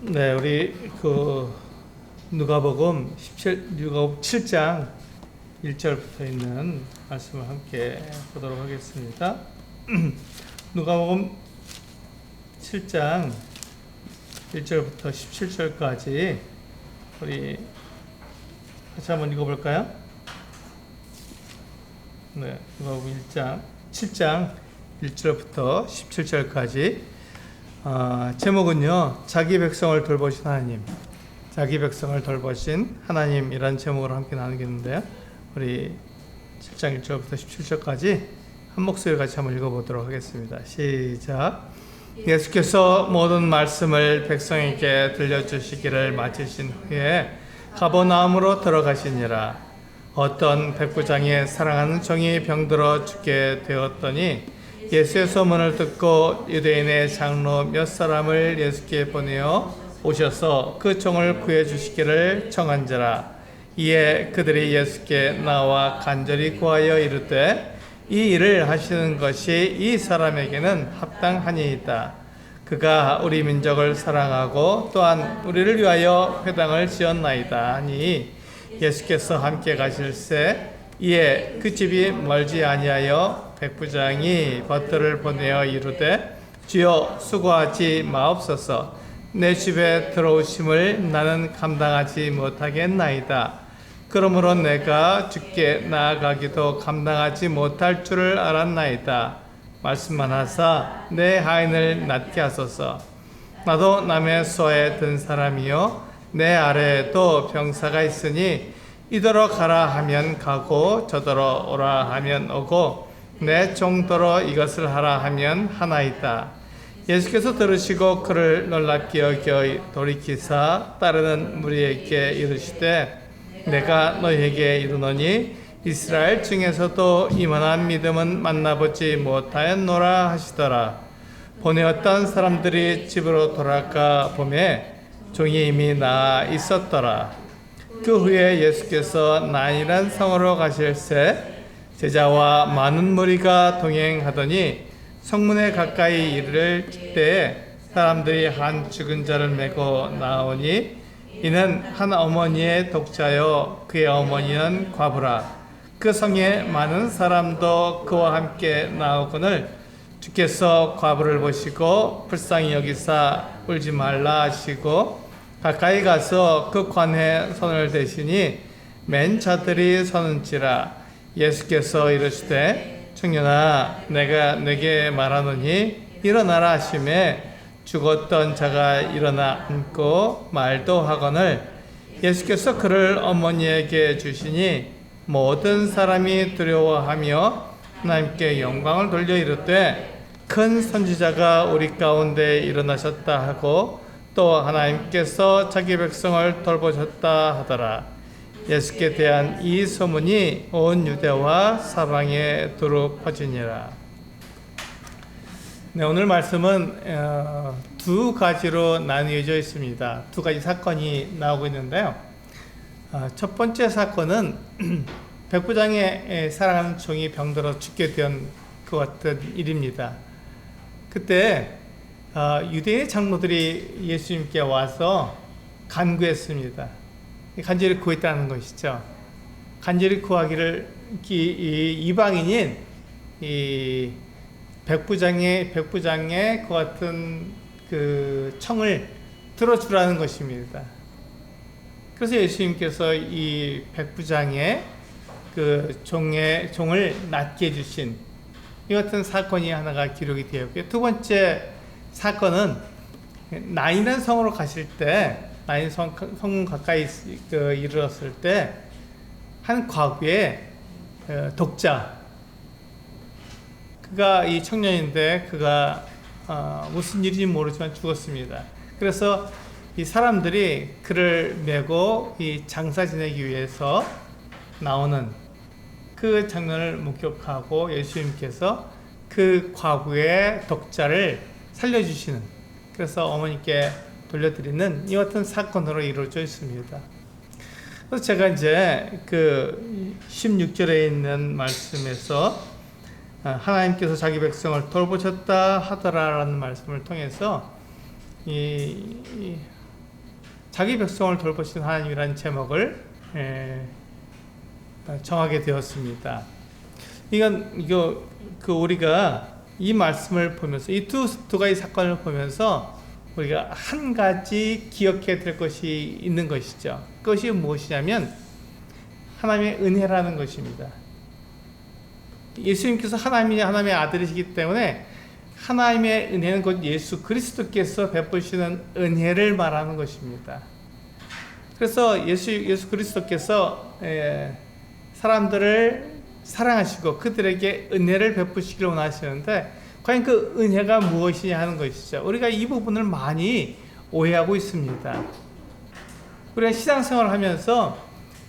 네, 우리 누가복음 7장 1절부터 있는 말씀을 함께 보도록 하겠습니다. 누가복음 7장 1절부터 17절까지 우리 같이 한번 읽어볼까요? 네, 누가복음 7장 1절부터 17절까지 제목은요, 자기 백성을 돌보신 하나님, 자기 백성을 돌보신 하나님이라는 제목으로 함께 나누겠는데요. 우리 7장 1절부터 17절까지 한 목소리 같이 한번 읽어보도록 하겠습니다. 시작. 예수께서 모든 말씀을 백성에게 들려주시기를 마치신 후에 가버나움으로 들어가시니라. 어떤 백부장이 사랑하는 종이 병들어 죽게 되었더니 예수의 소문을 듣고 유대인의 장로 몇 사람을 예수께 보내어 오셔서 그 종을 구해 주시기를 청한지라. 이에 그들이 예수께 나와 간절히 구하여 이르되 이 일을 하시는 것이 이 사람에게는 합당하니이다. 그가 우리 민족을 사랑하고 또한 우리를 위하여 회당을 지었나이다 하니 예수께서 함께 가실새 이에 그 집이 멀지 아니하여 백부장이 버터를 보내어 이르되 주여 수고하지 마옵소서. 내 집에 들어오심을 나는 감당하지 못하겠나이다. 그러므로 내가 주께 나아가기도 감당하지 못할 줄을 알았나이다. 말씀만 하사 내 하인을 낫게 하소서. 나도 남의 소에 든 사람이요 내 아래에도 병사가 있으니 이더러 가라 하면 가고 저더러 오라 하면 오고 내 종더러 이것을 하라 하면 하나이다. 예수께서 들으시고 그를 놀랍게 여겨 돌이키사 따르는 무리에게 이르시되 내가 너희에게 이르노니 이스라엘 중에서도 이만한 믿음은 만나보지 못하였노라 하시더라. 보내었던 사람들이 집으로 돌아가 보매 종이 이미 나아 있었더라. 그 후에 예수께서 나인이란 성으로 가실새 제자와 많은 무리가 동행하더니 성문에 가까이 이를 때에 사람들이 한 죽은 자를 메고 나오니 이는 한 어머니의 독자요 그의 어머니는 과부라. 그 성에 많은 사람도 그와 함께 나오거늘 주께서 과부를 보시고 불쌍히 여기사 울지 말라 하시고 가까이 가서 그 관에 손을 대시니 맨 자들이 서는지라. 예수께서 이르시되 청년아 내가 네게 말하노니 일어나라 하시매 죽었던 자가 일어나 앉고 말도 하거늘 예수께서 그를 어머니에게 주시니 모든 사람이 두려워하며 하나님께 영광을 돌려 이르되 큰 선지자가 우리 가운데 일어나셨다 하고 또 하나님께서 자기 백성을 돌보셨다 하더라. 예수께 대한 이 소문이 온 유대와 사방에 두루 퍼지니라. 네, 오늘 말씀은 두 가지로 나뉘어져 있습니다. 두 가지 사건이 나오고 있는데요. 첫 번째 사건은 백부장의 사랑하는 종이 병들어 죽게 된 것 같은 일입니다. 그때 유대인 장로들이 예수님께 와서 간구했습니다. 간절히 구했다는 것이죠. 간절히 구하기를 이방인인 이 백부장의 그 같은 그 청을 들어주라는 것입니다. 그래서 예수님께서 이 백부장의 그 종을 낫게 해주신 이 같은 사건이 하나가 기록이 되었고요. 두 번째 사건은 나인이라는 성으로 가실 때 나인 성문 가까이 이르렀을 때 한 과부의 독자, 그가 이 청년인데 그가 무슨 일인지 모르지만 죽었습니다. 그래서 이 사람들이 그를 메고 이 장사 지내기 위해서 나오는 그 장면을 목격하고 예수님께서 그 과부의 독자를 살려주시는, 그래서 어머니께 돌려드리는 이 같은 사건으로 이루어져 있습니다. 그래서 제가 이제 그 16절에 있는 말씀에서 하나님께서 자기 백성을 돌보셨다 하더라라는 말씀을 통해서 이 자기 백성을 돌보시는 하나님이라는 제목을 정하게 되었습니다. 우리가 이 말씀을 보면서 이 두 가지 사건을 보면서 우리가 한 가지 기억해야 될 것이 있는 것이죠. 그것이 무엇이냐면 하나님의 은혜라는 것입니다. 예수님께서 하나님의 아들이시기 때문에 하나님의 은혜는 곧 예수 그리스도께서 베푸시는 은혜를 말하는 것입니다. 그래서 예수 그리스도께서 사람들을 사랑하시고 그들에게 은혜를 베푸시기를 원하시는데 과연 그 은혜가 무엇이냐 하는 것이죠. 우리가 이 부분을 많이 오해하고 있습니다. 우리가 신앙생활을 하면서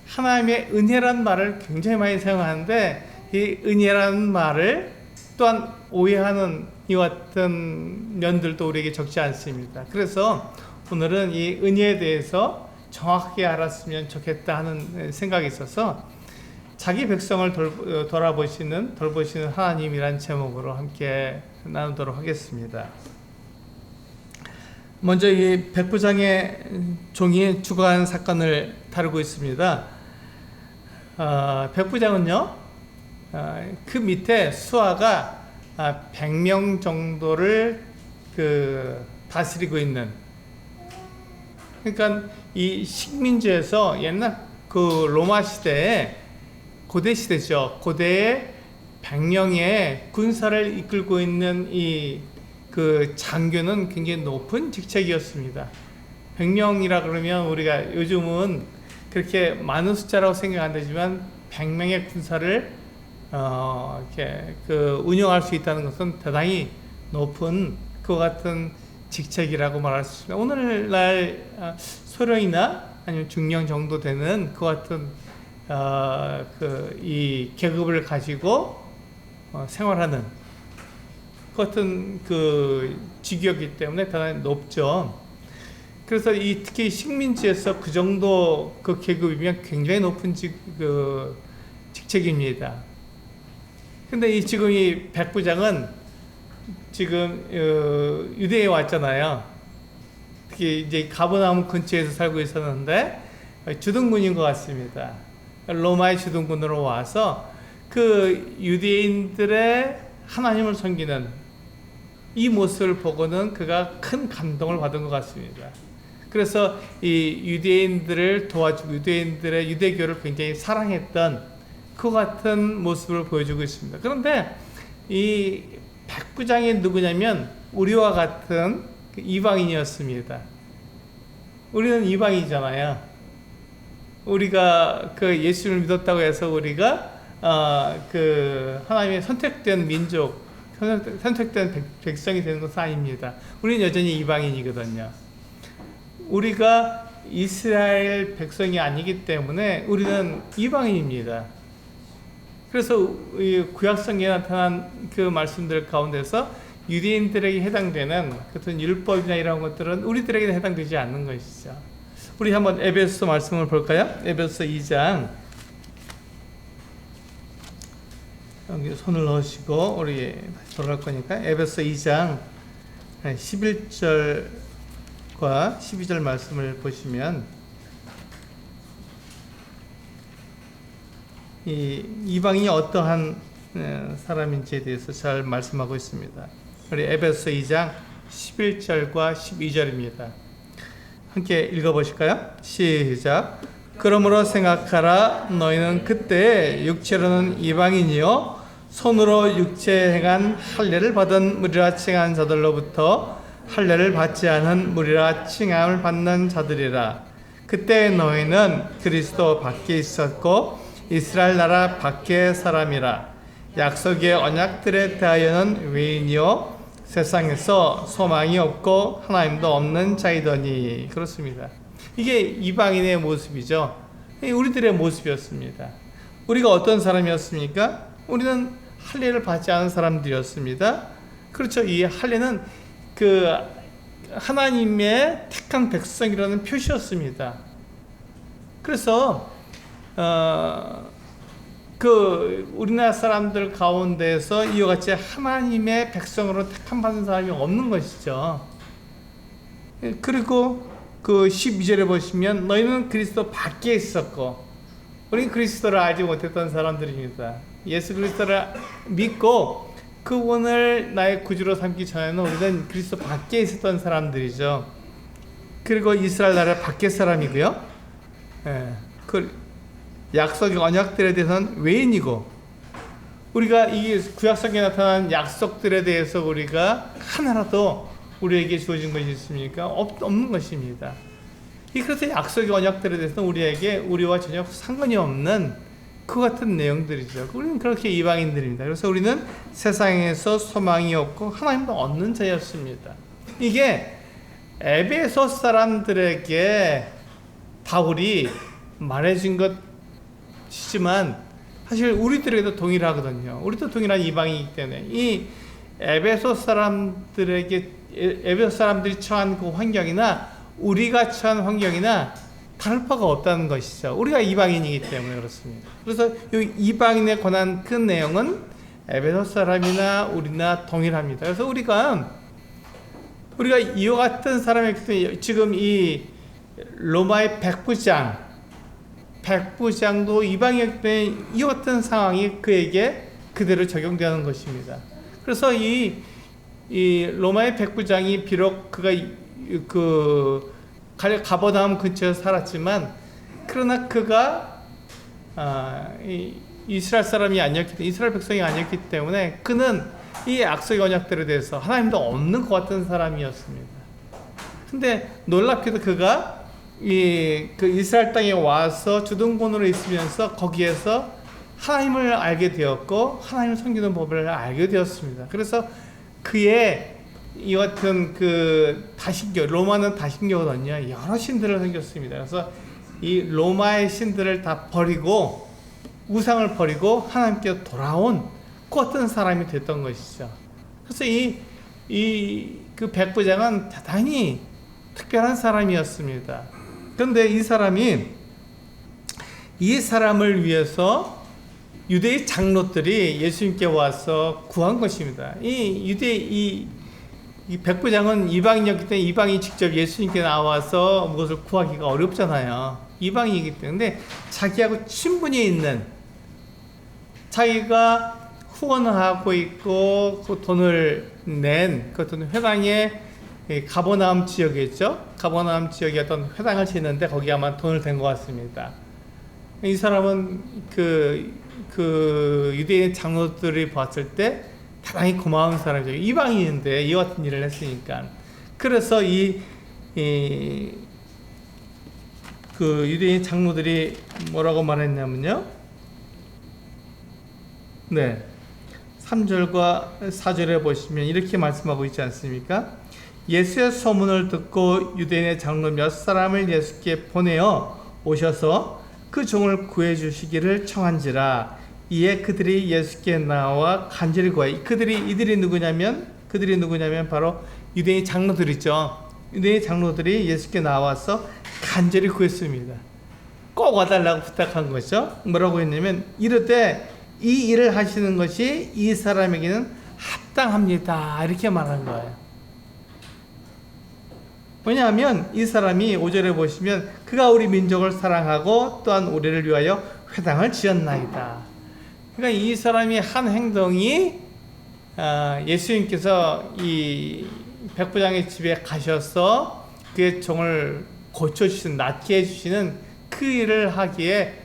하나님의 은혜란 말을 굉장히 많이 사용하는데 이 은혜라는 말을 또한 오해하는 이와 같은 면들도 우리에게 적지 않습니다. 그래서 오늘은 이 은혜에 대해서 정확하게 알았으면 좋겠다 하는 생각이 있어서 자기 백성을 돌보시는 하나님이란 제목으로 함께 나누도록 하겠습니다. 먼저 이 백부장의 종이 죽어간 사건을 다루고 있습니다. 백부장은요, 그 밑에 수하가 100명 정도를 다스리고 있는, 그러니까 이 식민지에서 옛날 그 로마 시대에 고대 시대죠. 고대에 100명의 군사를 이끌고 있는 그 장교는 굉장히 높은 직책이었습니다. 100명이라 그러면 우리가 요즘은 그렇게 많은 숫자라고 생각 안 되지만 100명의 군사를 이렇게 운영할 수 있다는 것은 대단히 높은 그와 같은 직책이라고 말할 수 있습니다. 오늘날 소령이나 아니면 중령 정도 되는 그와 같은 이 계급을 가지고 생활하는 그 같은 직위였기 때문에 대단히 높죠. 그래서 특히 식민지에서 그 정도 계급이면 굉장히 높은 직책입니다. 근데 지금 이 백부장은 지금 유대에 왔잖아요. 특히 이제 가버나움 근처에서 살고 있었는데 주둔군인 것 같습니다. 로마의 주둔군으로 와서 그 유대인들의 하나님을 섬기는 이 모습을 보고는 그가 큰 감동을 받은 것 같습니다. 그래서 이 유대인들을 도와주고 유대인들의 유대교를 굉장히 사랑했던 그 같은 모습을 보여주고 있습니다. 그런데 이 백부장이 누구냐면 우리와 같은 이방인이었습니다. 우리는 이방인이잖아요. 우리가 예수를 믿었다고 해서 우리가 하나님의 선택된 민족, 선택된 백성이 되는 것은 아닙니다. 우리는 여전히 이방인이거든요. 우리가 이스라엘 백성이 아니기 때문에 우리는 이방인입니다. 그래서 구약성경에 나타난 그 말씀들 가운데서 유대인들에게 해당되는 같은 율법이나 이런 것들은 우리들에게 해당되지 않는 것이죠. 우리 한번 에베소 말씀을 볼까요? 에베소 2장, 여기 손을 넣으시고 우리 돌아갈 거니까 에베소 2장 11절과 12절 말씀을 보시면 이방인이 어떠한 사람인지에 대해서 잘 말씀하고 있습니다. 우리 에베소 2장 11절과 12절입니다. 함께 읽어보실까요? 시작. 그러므로 생각하라. 너희는 그때 육체로는 이방인이요 손으로 육체에 행한 할례를 받은 무리라 칭한 자들로부터 할례를 받지 않은 무리라 칭함을 받는 자들이라. 그때 너희는 그리스도 밖에 있었고 이스라엘 나라 밖의 사람이라. 약속의 언약들에 대하여는 외인이요 세상에서 소망이 없고 하나님도 없는 자이더니. 그렇습니다. 이게 이방인의 모습이죠. 우리들의 모습이었습니다. 우리가 어떤 사람이었습니까? 우리는 할례를 받지 않은 사람들이었습니다. 그렇죠. 이 할례는 하나님의 택한 백성이라는 표시였습니다. 그래서 우리나라 사람들 가운데서 이와 같이 하나님의 백성으로 택함 받은 사람이 없는 것이죠. 그리고 그 12절에 보시면 너희는 그리스도 밖에 있었고, 우리는 그리스도를 알지 못했던 사람들입니다. 예수 그리스도를 믿고 그분을 나의 구주로 삼기 전에는 우리는 그리스도 밖에 있었던 사람들이죠. 그리고 이스라엘 나라 밖의 사람이고요. 그 약속의 언약들에 대해서는 외인이고, 우리가 이 구약성경에 나타난 약속들에 대해서 우리가 하나라도 우리에게 주어진 것이 있습니까? 없는 것입니다. 그래서 약속의 언약들에 대해서는 우리와 전혀 상관이 없는 그 같은 내용들이죠. 우리는 그렇게 이방인들입니다. 그래서 우리는 세상에서 소망이 없고 하나님도 얻는 자였습니다. 이게 에베소 사람들에게 바울이 말해준 것이지만 사실 우리들에게도 동일하거든요. 우리도 동일한 이방인이기 때문에 이 에베소 사람들이 처한 그 환경이나 우리가 처한 환경이나 다를 바가 없다는 것이죠. 우리가 이방인이기 때문에 그렇습니다. 그래서 이 이방인에 관한 그 내용은 에베소 사람이나 우리나 동일합니다. 그래서 우리가 이와 같은 사람이기 때문에 지금 이 로마의 백부장도 이방이었기 때문에 이와 같은 상황이 그에게 그대로 적용되는 것입니다. 그래서 이 로마의 백부장이 비록 그가 가버나움 근처에 살았지만, 그러나 그가 이스라엘 사람이 아니었기 때문에, 이스라엘 백성이 아니었기 때문에 그는 이 약속의 언약들에 대해서 하나님도 없는 것 같은 사람이었습니다. 근데 놀랍게도 그가 그 이스라엘 땅에 와서 주둔권으로 있으면서 거기에서 하나님을 알게 되었고 하나님을 섬기는 법을 알게 되었습니다. 그래서 그의 이 같은 그 다신교, 로마는 다신교거든요. 여러 신들을 섬겼습니다. 그래서 이 로마의 신들을 다 버리고 우상을 버리고 하나님께 돌아온 그 어떤 사람이 됐던 것이죠. 그래서 그 백부장은 대단히 특별한 사람이었습니다. 그런데 이 사람을 위해서 유대의 장로들이 예수님께 와서 구한 것입니다. 이 백부장은 이방인이었기 때문에 이방인이 직접 예수님께 나와서 무엇을 구하기가 어렵잖아요. 이방인이기 때문에 자기하고 친분이 있는, 자기가 후원을 하고 있고 그 돈을 낸 그 어떤 회당의 가버나움 지역이었죠. 가버나움 지역에 어떤 회당을 짓는데 거기 아마 돈을 댄 것 같습니다. 이 사람은 그 유대인 장로들이 봤을 때 대단히 고마운 사람이죠. 이방인인데 이 같은 일을 했으니까. 그래서 그 유대인 장로들이 뭐라고 말했냐면요. 네. 3절과 4절에 보시면 이렇게 말씀하고 있지 않습니까? 예수의 소문을 듣고 유대인의 장로 몇 사람을 예수께 보내어 오셔서 그 종을 구해 주시기를 청한지라. 이에 그들이 예수께 나와 간절히 구하여. 이들이 누구냐면 바로 유대인 장로들이죠. 유대인 장로들이 예수께 나와서 간절히 구했습니다. 꼭 와달라고 부탁한 거죠. 뭐라고 했냐면 이르되 이 일을 하시는 것이 이 사람에게는 합당합니다. 이렇게 말한 거예요. 왜냐하면 이 사람이 5절에 보시면 그가 우리 민족을 사랑하고 또한 우리를 위하여 회당을 지었나이다. 그러니까 이 사람이 한 행동이 예수님께서 이 백부장의 집에 가셔서 그의 종을 고쳐주시는, 낫게 해주시는 그 일을 하기에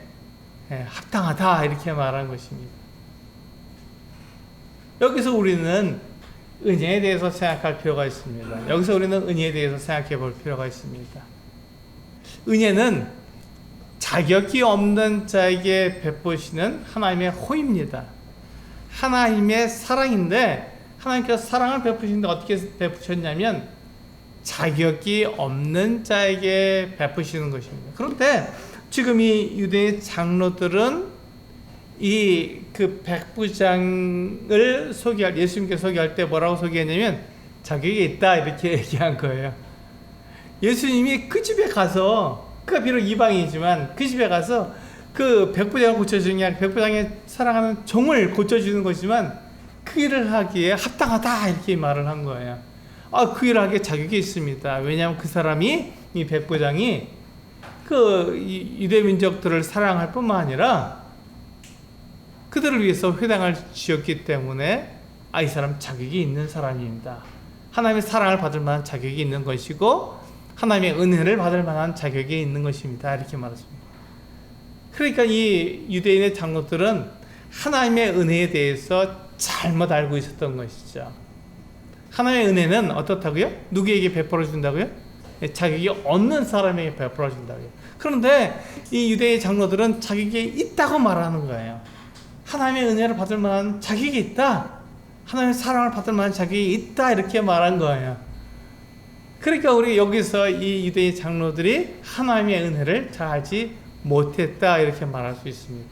합당하다 이렇게 말한 것입니다. 여기서 우리는 은혜에 대해서 생각할 필요가 있습니다. 여기서 우리는 은혜에 대해서 생각해 볼 필요가 있습니다. 은혜는 자격이 없는 자에게 베푸시는 하나님의 호입니다. 하나님의 사랑인데 하나님께서 사랑을 베푸시는데 어떻게 베푸셨냐면 자격이 없는 자에게 베푸시는 것입니다. 그런데 지금 이 유대의 장로들은 그 백부장을 예수님께 소개할 때 뭐라고 소개했냐면 자격이 있다 이렇게 얘기한 거예요. 예수님이 그 집에 가서, 그가 비록 이방이지만 그 집에 가서 그 백부장을 고쳐주는 게 아니라 백부장의 사랑하는 종을 고쳐주는 것이지만 그 일을 하기에 합당하다 이렇게 말을 한 거예요. 그 일을 하기에 자격이 있습니다. 왜냐하면 그 사람이 이 백부장이 유대 민족들을 사랑할 뿐만 아니라 그들을 위해서 회당을 지었기 때문에 이 사람 자격이 있는 사람입니다. 하나님의 사랑을 받을 만한 자격이 있는 것이고 하나님의 은혜를 받을 만한 자격이 있는 것입니다. 이렇게 말했습니다. 그러니까 이 유대인의 장로들은 하나님의 은혜에 대해서 잘못 알고 있었던 것이죠. 하나님의 은혜는 어떻다고요? 누구에게 베풀어 준다고요? 자격이 없는 사람에게 베풀어 준다고요. 그런데 이 유대의 장로들은 자격이 있다고 말하는 거예요. 하나님의 은혜를 받을 만한 자격이 있다. 하나님의 사랑을 받을 만한 자격이 있다. 이렇게 말한 거예요. 그러니까 우리 여기서 이 유대의 장로들이 하나님의 은혜를 잘 알지 못했다. 이렇게 말할 수 있습니다.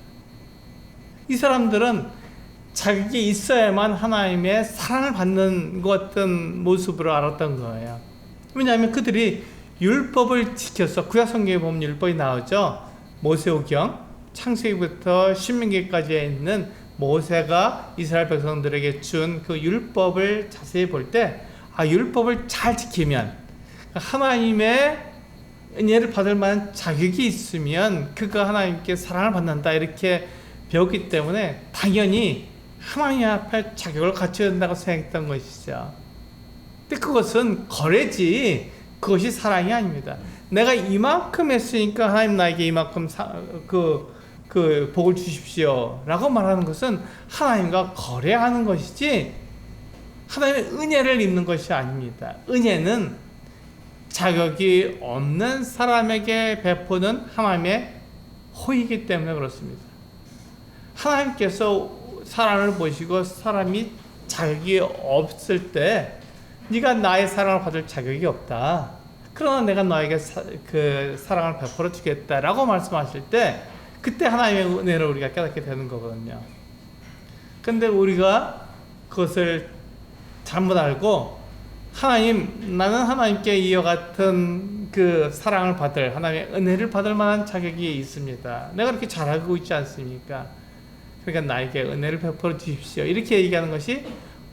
이 사람들은 자격이 있어야만 하나님의 사랑을 받는 것 같은 모습으로 알았던 거예요. 왜냐하면 그들이 율법을 지켜서 구약 성경에 보면 율법이 나오죠. 모세오경 창세기부터 신명기까지 있는 모세가 이스라엘 백성들에게 준 그 율법을 자세히 볼 때 율법을 잘 지키면 하나님의 은혜를 받을 만한 자격이 있으면 그가 하나님께 사랑을 받는다 이렇게 배웠기 때문에 당연히 하나님 앞에 자격을 갖춰야 된다고 생각했던 것이죠. 근데 그것은 거래지 그것이 사랑이 아닙니다. 내가 이만큼 했으니까 하나님 나에게 이만큼 복을 주십시오 라고 말하는 것은 하나님과 거래하는 것이지 하나님의 은혜를 입는 것이 아닙니다. 은혜는 자격이 없는 사람에게 베푸는 하나님의 호의이기 때문에 그렇습니다. 하나님께서 사람을 보시고 사람이 자격이 없을 때 네가 나의 사랑을 받을 자격이 없다. 그러나 내가 너에게 사랑을 베풀어 주겠다라고 말씀하실 때 그때 하나님의 은혜를 우리가 깨닫게 되는 거거든요. 근데 우리가 그것을 잘못 알고 나는 하나님께 이와 같은 그 사랑을 받을 하나님의 은혜를 받을 만한 자격이 있습니다. 내가 이렇게 잘하고 있지 않습니까? 그러니까 나에게 은혜를 베풀어 주십시오. 이렇게 얘기하는 것이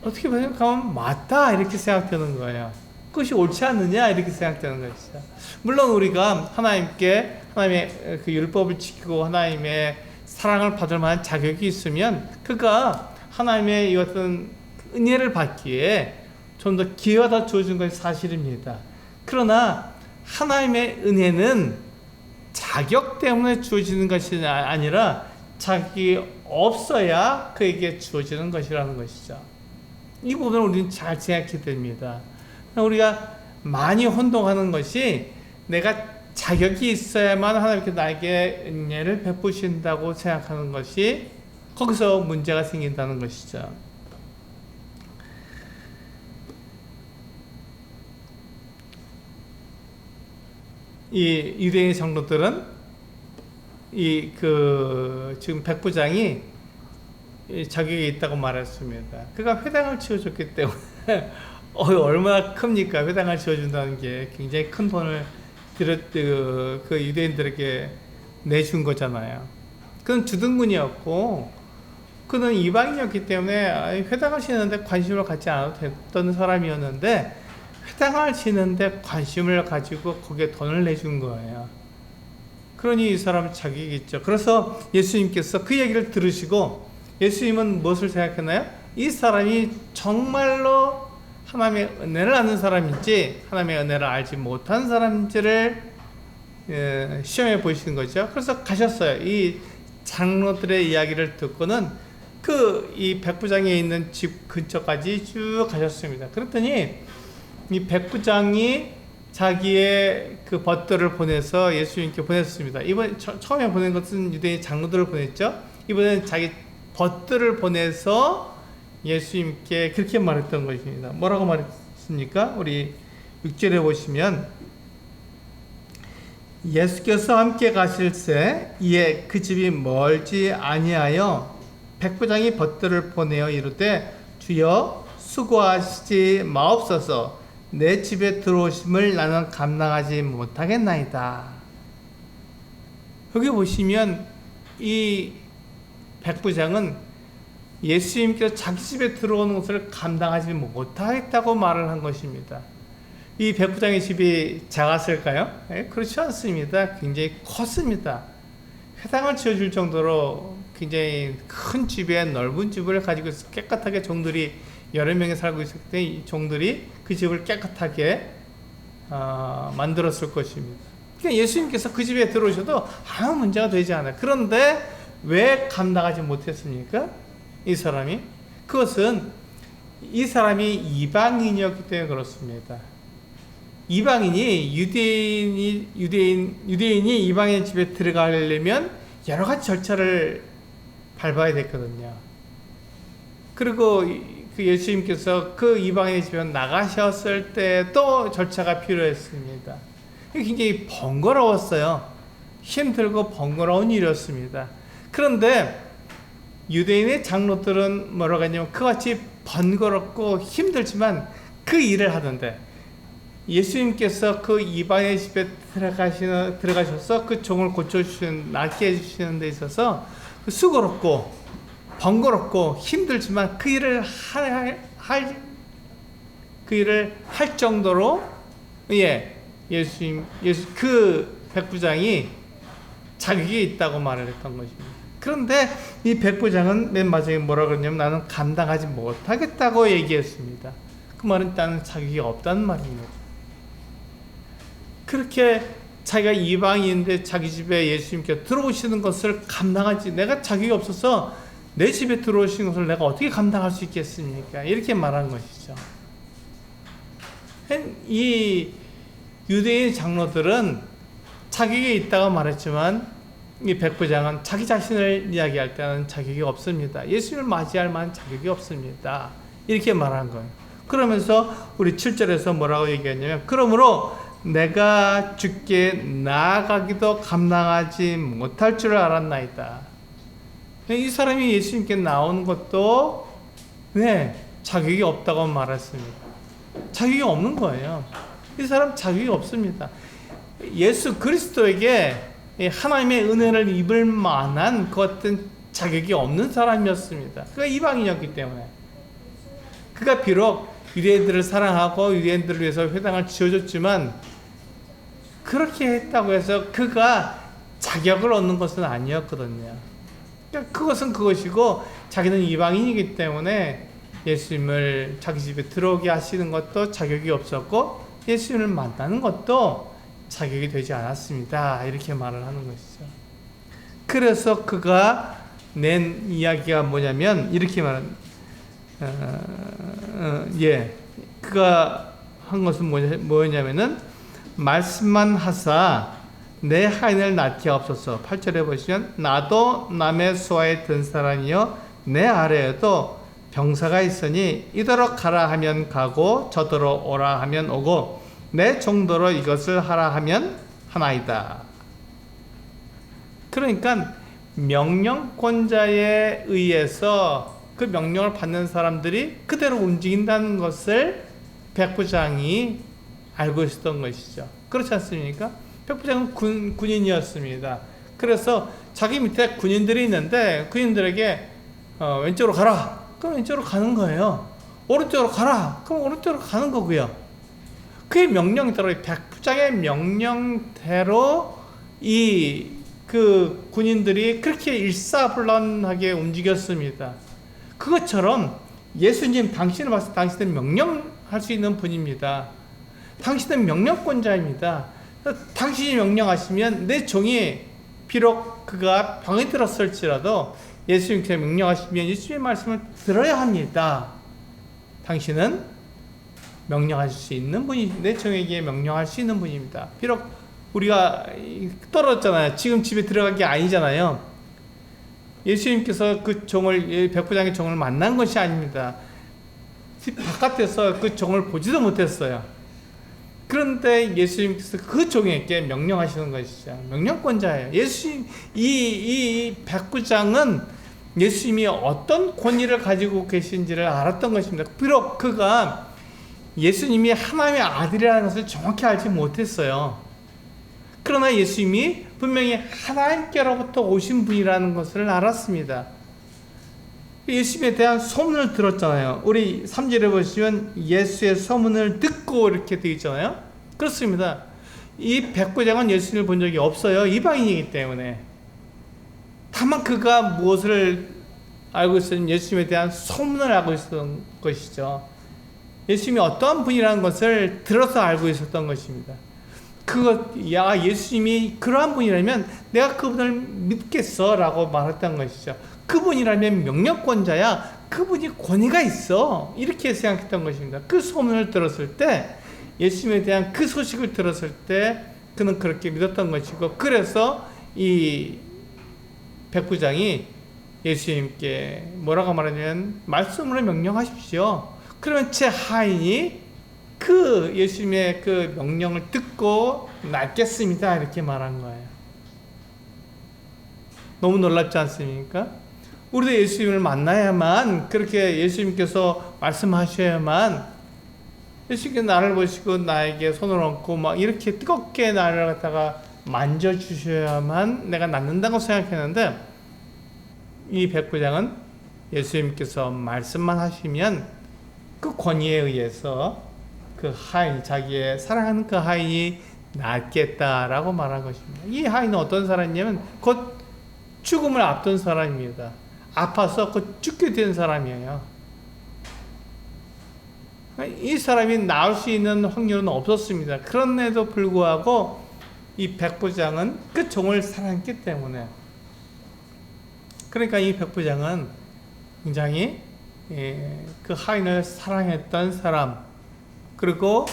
어떻게 생각하면 맞다 이렇게 생각되는 거예요. 그것이 옳지 않느냐 이렇게 생각되는 것이죠. 물론 우리가 하나님의 그 율법을 지키고 하나님의 사랑을 받을 만한 자격이 있으면 그가 하나님의 이것은 은혜를 받기에 좀 더 기회가 더 주어진 것이 사실입니다. 그러나 하나님의 은혜는 자격 때문에 주어지는 것이 아니라 자격이 없어야 그에게 주어지는 것이라는 것이죠. 이 부분을 우리는 잘 생각해야 됩니다. 우리가 많이 혼동하는 것이 내가 자격이 있어야만 하나님께 나에게 은혜를 베푸신다고 생각하는 것이 거기서 문제가 생긴다는 것이죠. 이 유대인 장로들은 지금 백부장이 자격이 있다고 말했습니다. 그가 회당을 지어줬기 때문에 얼마나 큽니까? 회당을 지어준다는 게 굉장히 큰 돈을 그 유대인들에게 내준 거잖아요. 그는 주둔군이었고 그는 이방인이었기 때문에 회당을 지는데 관심을 갖지 않아도 됐던 사람이었는데 회당을 지는데 관심을 가지고 거기에 돈을 내준 거예요. 그러니 이 사람은 자격이 있죠. 그래서 예수님께서 그 얘기를 들으시고 예수님은 무엇을 생각했나요? 이 사람이 정말로 하나님의 은혜를 아는 사람인지 하나님의 은혜를 알지 못한 사람인지를 시험해 보시는 거죠. 그래서 가셨어요. 이 장로들의 이야기를 듣고는 이 백부장에 있는 집 근처까지 쭉 가셨습니다. 그랬더니 이 백부장이 자기의 그 벗들을 보내서 예수님께 보냈습니다. 이번 처음에 보낸 것은 유대인 장로들을 보냈죠. 이번에는 자기 벗들을 보내서 예수님께 그렇게 말했던 것입니다. 뭐라고 말했습니까? 우리 6절에 보시면 예수께서 함께 가실새 이에 그 집이 멀지 아니하여 백부장이 벗들을 보내어 이르되 주여 수고하시지 마옵소서 내 집에 들어오심을 나는 감당하지 못하겠나이다. 여기 보시면 이 백부장은 예수님께서 자기 집에 들어오는 것을 감당하지 못하겠다고 말을 한 것입니다. 이 백부장의 집이 작았을까요? 그렇지 않습니다. 굉장히 컸습니다. 회당을 지어줄 정도로 굉장히 큰 집에 넓은 집을 가지고 있어 깨끗하게 종들이 여러 명이 살고 있을 때 이 종들이 그 집을 깨끗하게 만들었을 것입니다. 그러니까 예수님께서 그 집에 들어오셔도 아무 문제가 되지 않아요. 그런데 왜 감당하지 못했습니까? 이 사람이? 그것은 이 사람이 이방인이었기 때문에 그렇습니다. 이방인이 유대인이 이방인 집에 들어가려면 여러 가지 절차를 밟아야 됐거든요. 그리고 그 예수님께서 그 이방인의 집에 나가셨을 때 또 절차가 필요했습니다. 굉장히 번거로웠어요. 힘들고 번거로운 일이었습니다. 그런데 유대인의 장로들은 뭐라고 하냐면 그같이 번거롭고 힘들지만 그 일을 하던데 예수님께서 그 이방인의 집에 들어가셔서 그 종을 고쳐주시는, 낫게 해주시는 데 있어서 수고롭고 번거롭고 힘들지만 그 일을 할 정도로 그 백부장이 자격이 있다고 말을 했던 것입니다. 그런데 이 백부장은 맨 마지막에 뭐라 그러냐면 나는 감당하지 못하겠다고 얘기했습니다. 그 말은 나는 자격이 없다는 말입니다. 그렇게 자기가 이방인인데 자기 집에 예수님께 들어오시는 것을 내가 자격이 없어서 내 집에 들어오시는 것을 내가 어떻게 감당할 수 있겠습니까? 이렇게 말한 것이죠. 이 유대인 장로들은 자격이 있다고 말했지만 이 백부장은 자기 자신을 이야기할 때는 자격이 없습니다. 예수님을 맞이할 만한 자격이 없습니다. 이렇게 말한 거예요. 그러면서 우리 7절에서 뭐라고 얘기했냐면 그러므로 내가 주께 나아가기도 감당하지 못할 줄 알았나이다. 이 사람이 예수님께 나오는 것도 자격이 없다고 말했습니다. 자격이 없는 거예요. 이 사람 자격이 없습니다. 예수 그리스도에게 하나님의 은혜를 입을 만한 그 어떤 자격이 없는 사람이었습니다. 그가 이방인이었기 때문에. 그가 비록 유대인들을 사랑하고 유대인들을 위해서 회당을 지어줬지만 그렇게 했다고 해서 그가 자격을 얻는 것은 아니었거든요. 그것은 그것이고 자기는 이방인이기 때문에 예수님을 자기 집에 들어오게 하시는 것도 자격이 없었고 예수님을 만나는 것도 자격이 되지 않았습니다. 이렇게 말을 하는 것이죠. 그래서 그가 낸 이야기가 뭐냐면 이렇게 그가 한 것은 뭐냐면은 말씀만 하사 내 하인을 낳게 하옵소서. 8절에 보시면 나도 남의 수하에 든 사람이요 내 아래에도 병사가 있으니 이더러 가라 하면 가고 저더러 오라 하면 오고 내 정도로 이것을 하라 하면 하나이다. 그러니까 명령권자에 의해서 그 명령을 받는 사람들이 그대로 움직인다는 것을 백부장이 알고 있었던 것이죠. 그렇지 않습니까? 백부장은 군인이었습니다. 그래서 자기 밑에 군인들이 있는데 군인들에게 왼쪽으로 가라. 그럼 왼쪽으로 가는 거예요. 오른쪽으로 가라. 그럼 오른쪽으로 가는 거고요. 그의 명령대로 백부장의 명령대로 그 군인들이 그렇게 일사불란하게 움직였습니다. 그것처럼 예수님 당신을 봤을 때 당신은 명령할 수 있는 분입니다. 당신은 명령권자입니다. 당신이 명령하시면 내 종이 비록 그가 병이 들었을지라도 예수님께서 명령하시면 예수님의 말씀을 들어야 합니다. 당신은 명령하실 수 있는 분이 내 종에게 명령할 수 있는 분입니다. 비록 우리가 떨어졌잖아요. 지금 집에 들어간 게 아니잖아요. 예수님께서 그 종을 백부장의 종을 만난 것이 아닙니다. 집 바깥에서 그 종을 보지도 못했어요. 그런데 예수님께서 그 종에게 명령하시는 것이죠. 명령권자예요. 이 백부장은 예수님이 어떤 권위를 가지고 계신지를 알았던 것입니다. 비록 그가 예수님이 하나님의 아들이라는 것을 정확히 알지 못했어요. 그러나 예수님이 분명히 하나님께로부터 오신 분이라는 것을 알았습니다. 예수님에 대한 소문을 들었잖아요. 우리 3절에 보시면 예수의 소문을 듣고 이렇게 되어 있잖아요. 그렇습니다. 이 백부장은 예수님을 본 적이 없어요. 이방인이기 때문에. 다만 그가 무엇을 알고 있었냐면 예수님에 대한 소문을 알고 있었던 것이죠. 예수님이 어떠한 분이라는 것을 들어서 알고 있었던 것입니다. 예수님이 그러한 분이라면 내가 그분을 믿겠어 라고 말했던 것이죠. 그분이라면 명령권자야. 그분이 권위가 있어. 이렇게 생각했던 것입니다. 그 소문을 들었을 때, 예수님에 대한 그 소식을 들었을 때 그는 그렇게 믿었던 것이고, 그래서 이 백부장이 예수님께 뭐라고 말하냐면 말씀으로 명령하십시오. 그러면 제 하인이 그 예수님의 그 명령을 듣고 낫겠습니다. 이렇게 말한 거예요. 너무 놀랍지 않습니까? 우리도 예수님을 만나야만, 그렇게 예수님께서 말씀하셔야만, 예수님께서 나를 보시고 나에게 손을 얹고 막 이렇게 뜨겁게 나를 갖다가 만져주셔야만 내가 낫는다고 생각했는데, 이 백부장은 예수님께서 말씀만 하시면 그 권위에 의해서 그 하인, 자기의 사랑하는 그 하인이 낫겠다라고 말한 것입니다. 이 하인은 어떤 사람이냐면 곧 죽음을 앞둔 사람입니다. 아파서 곧 죽게 된 사람이에요. 이 사람이 나을 수 있는 확률은 없었습니다. 그런데도 불구하고 이 백부장은 그 종을 사랑했기 때문에, 그러니까 이 백부장은 굉장히 그 하인을 사랑했던 사람, 그리고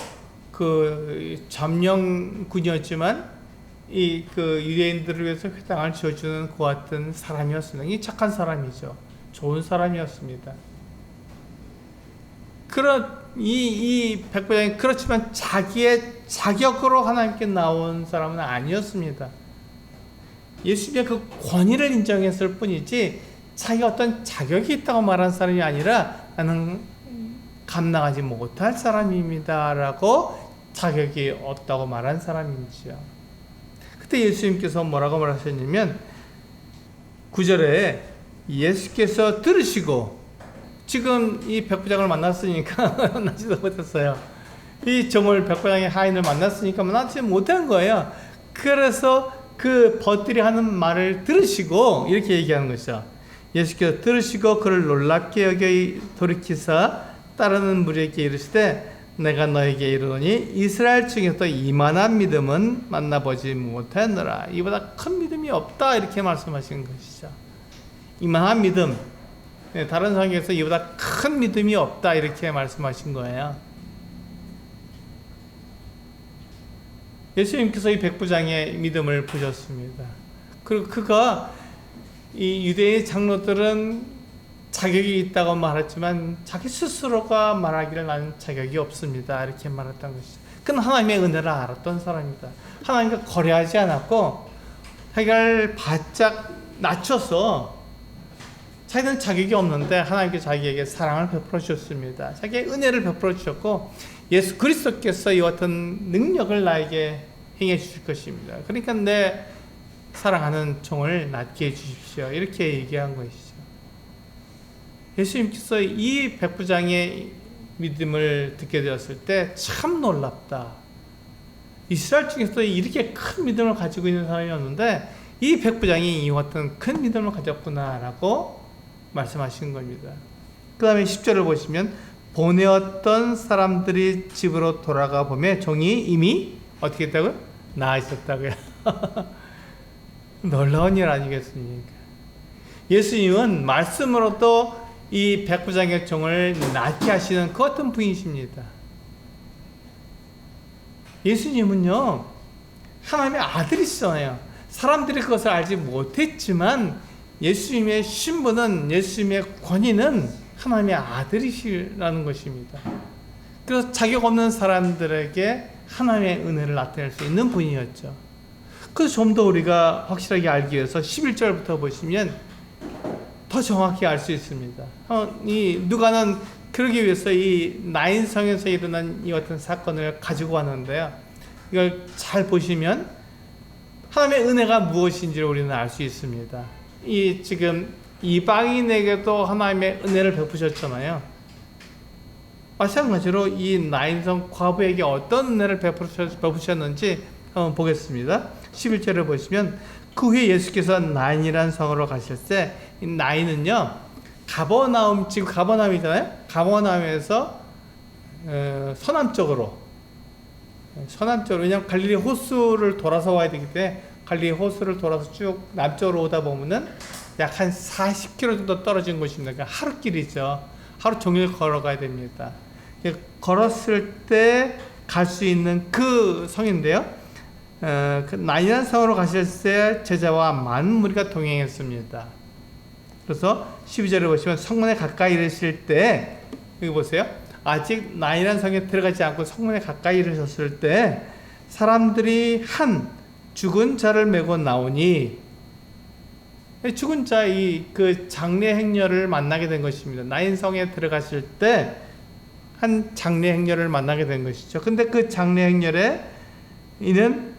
그 점령군이었지만 이 그 유대인들을 위해서 회당을 지어주는 그 같은 사람이었습니다. 이 착한 사람이죠. 좋은 사람이었습니다. 이 백부장이 그렇지만 자기의 자격으로 하나님께 나온 사람은 아니었습니다. 예수님의 그 권위를 인정했을 뿐이지 자기가 어떤 자격이 있다고 말한 사람이 아니라 나는 감당하지 못할 사람입니다 라고 자격이 없다고 말한 사람이죠. 그때 예수님께서 뭐라고 말하셨냐면 9절에 예수께서 들으시고, 지금 이 백부장을 만났으니까 만나지도 못했어요. 이 종을, 백부장의 하인을 만났으니까 만나지 못한 거예요. 그래서 그 벗들이 하는 말을 들으시고 이렇게 얘기하는 것이죠. 예수께서 들으시고 그를 놀랍게 여겨 돌이키사 따르는 무리에게 이르시되 내가 너에게 이르노니 이스라엘 중에서 이만한 믿음은 만나보지 못했노라. 이보다 큰 믿음이 없다. 이렇게 말씀하신 것이죠. 이만한 믿음, 다른 성경에서 이보다 큰 믿음이 없다. 이렇게 말씀하신 거예요. 예수님께서 이 백부장의 믿음을 보셨습니다. 그리고 그가, 이 유대의 장로들은 자격이 있다고 말했지만 자기 스스로가 말하기를 나는 자격이 없습니다. 이렇게 말했던 것이죠. 그는 하나님의 은혜를 알았던 사람입니다. 하나님과 거래하지 않았고 자기를 바짝 낮춰서, 자기는 자격이 없는데 하나님께 자기에게 사랑을 베풀어 주셨습니다. 자기의 은혜를 베풀어 주셨고 예수 그리스도께서 이와 같은 능력을 나에게 행해 주실 것입니다. 그러니까 내 사랑하는 종을 낫게 해 주십시오. 이렇게 얘기한 것이죠. 예수님께서 이 백부장의 믿음을 듣게 되었을 때 참 놀랍다. 이스라엘 중에서 이렇게 큰 믿음을 가지고 있는 사람이었는데 이 백부장이 이와 같은 큰 믿음을 가졌구나라고 말씀하시는 겁니다. 그 다음에 10절을 보시면 보내었던 사람들이 집으로 돌아가 보면 종이 이미 어떻게 했다고요? 나아 있었다고요. 놀라운 일 아니겠습니까? 예수님은 말씀으로도 이 백부장의 종을 낫게 하시는 그 어떤 분이십니다. 예수님은요, 하나님의 아들이시잖아요. 사람들이 그것을 알지 못했지만 예수님의 신분은, 예수님의 권위는 하나님의 아들이시라는 것입니다. 그래서 자격 없는 사람들에게 하나님의 은혜를 나타낼 수 있는 분이었죠. 그래서 좀 더 우리가 확실하게 알기 위해서 11절부터 보시면 더 정확히 알 수 있습니다. 이 누가는 그러기 위해서 이 나인성에서 일어난 이 같은 사건을 가지고 왔는데요. 이걸 잘 보시면 하나님의 은혜가 무엇인지를 우리는 알 수 있습니다. 이 지금 이방인에게도 하나님의 은혜를 베푸셨잖아요. 마찬가지로 이 나인성 과부에게 어떤 은혜를 베푸셨는지 한번 보겠습니다. 11절을 보시면 그 후에 예수께서 나인이라는 성으로 가실 때 이 나인은요 가버나움, 지금 가버나움이잖아요. 가버나움에서 서남쪽으로, 왜냐면 갈릴리 호수를 돌아서 와야 되기 때문에 갈릴리 호수를 돌아서 쭉 남쪽으로 오다 보면은 약 한 40km 정도 떨어진 곳입니다. 그러니까 하루 길이죠. 하루 종일 걸어가야 됩니다. 걸었을 때 갈 수 있는 그 성인데요. 그 나인이라는 성으로 가실 때 제자와 많은 무리가 동행했습니다. 그래서 12절에 보시면 성문에 가까이 이르실 때, 여기 보세요. 아직 나인이라는 성에 들어가지 않고 성문에 가까이 이르셨을 때 사람들이 한 죽은 자를 메고 나오니, 죽은 자 그 장례 행렬을 만나게 된 것입니다. 나인성에 들어가실 때 한 장례 행렬을 만나게 된 것이죠. 근데 그 장례 행렬에 이는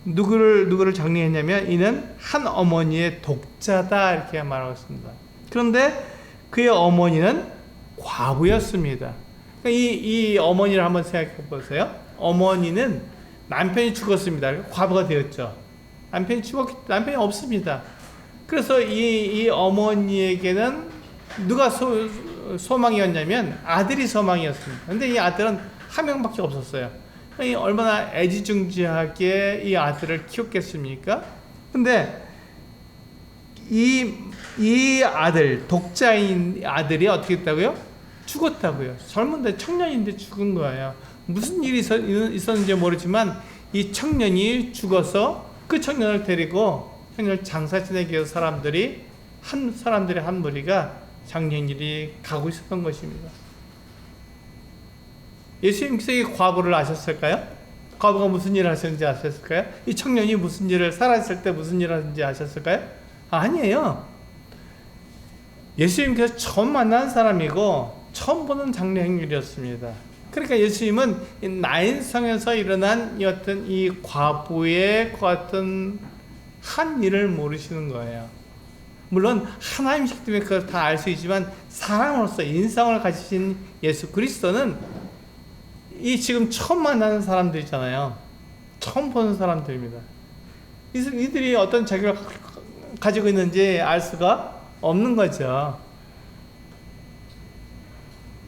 누구를 장례했냐면 이는 한 어머니의 독자다 이렇게 말하고 있습니다. 그런데 그의 어머니는 과부였습니다. 그러니까 이 어머니를 한번 생각해 보세요. 어머니는 남편이 죽었습니다. 과부가 되었죠. 남편이 없습니다. 그래서 이 어머니에게는 누가 소망이었냐면 아들이 소망이었습니다. 근데 이 아들은 한 명밖에 없었어요. 얼마나 애지중지하게 이 아들을 키웠겠습니까? 근데 이 아들, 독자인 아들이 어떻게 했다고요? 죽었다고요. 젊은데 청년인데 죽은 거예요. 무슨 일이 있었는지 모르지만 이 청년이 죽어서 그 청년을 데리고 청년을 장사 지내기 위해서 사람들이 한 무리가 장례일이 가고 있었던 것입니다. 예수님께서 이 과부를 아셨을까요? 과부가 무슨 일을 하셨는지 아셨을까요? 이 청년이 무슨 일을 살아있을 때 무슨 일을 하는지 아셨을까요? 아니에요. 예수님께서 처음 만난 사람이고 처음 보는 장례 행렬이었습니다. 그러니까 예수님은 이 나인성에서 일어난 이 과부의 같은 한 일을 모르시는 거예요. 물론 하나님이시기 때문에 그걸 다 알 수 있지만 사람으로서 인성을 가지신 예수 그리스도는 이 지금 처음 만나는 사람들이잖아요. 처음 보는 사람들입니다. 이들이 어떤 자격을 가지고 있는지 알 수가 없는 거죠.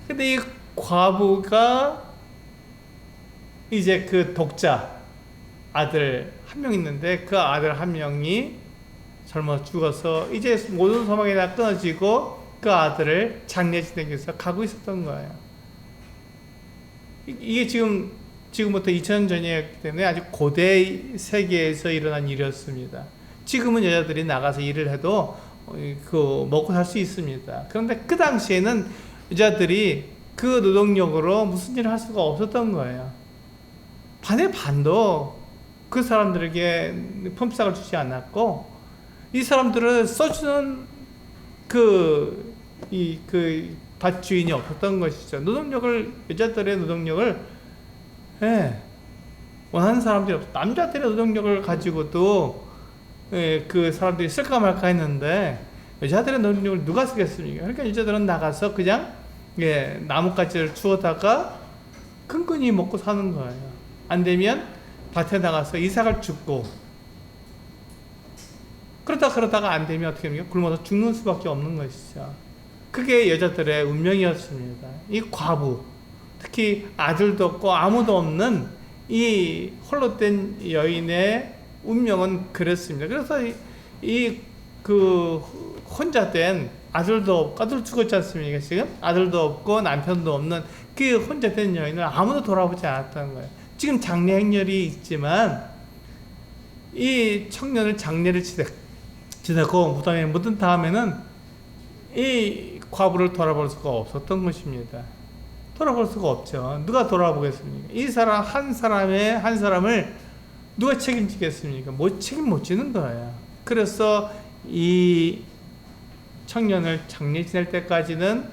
근데 이 과부가 이제 그 독자 아들 한 명 있는데 그 아들 한 명이 젊어 죽어서 이제 모든 소망이 다 끊어지고 그 아들을 장례 지내기 위해서 가고 있었던 거예요. 이게 지금부터 2000년 전이었기 때문에 아주 고대 세계에서 일어난 일이었습니다. 지금은 여자들이 나가서 일을 해도 먹고 살 수 있습니다. 그런데 그 당시에는 여자들이 그 노동력으로 무슨 일을 할 수가 없었던 거예요. 반의 반도 그 사람들에게 품삯을 주지 않았고, 이 사람들을 써주는 밭 주인이 없었던 것이죠. 여자들의 노동력을, 원하는 사람들이 없어. 남자들의 노동력을 가지고도, 그 사람들이 쓸까 말까 했는데, 여자들의 노동력을 누가 쓰겠습니까? 그러니까 여자들은 나가서 그냥, 나뭇가지를 주워다가 근근히 먹고 사는 거예요. 안 되면 밭에 나가서 이삭을 줍고, 그러다가 안 되면 어떻게 합니까? 굶어서 죽는 수밖에 없는 것이죠. 그게 여자들의 운명이었습니다. 이 과부, 특히 아들도 없고 아무도 없는 이 홀로 된 여인의 운명은 그랬습니다. 그래서 혼자 된 아들도 없고, 아들 죽었지 않습니까? 지금 아들도 없고 남편도 없는 그 혼자 된 여인을 아무도 돌아보지 않았다는 거예요. 지금 장례 행렬이 있지만 이 청년을 장례를 지내고 무덤에 묻은 다음에는 이 과부를 돌아볼 수가 없었던 것입니다. 돌아볼 수가 없죠. 누가 돌아보겠습니까? 이 사람 한 사람을 누가 책임지겠습니까? 책임 못 지는 거예요. 그래서 이 청년을 장례 지낼 때까지는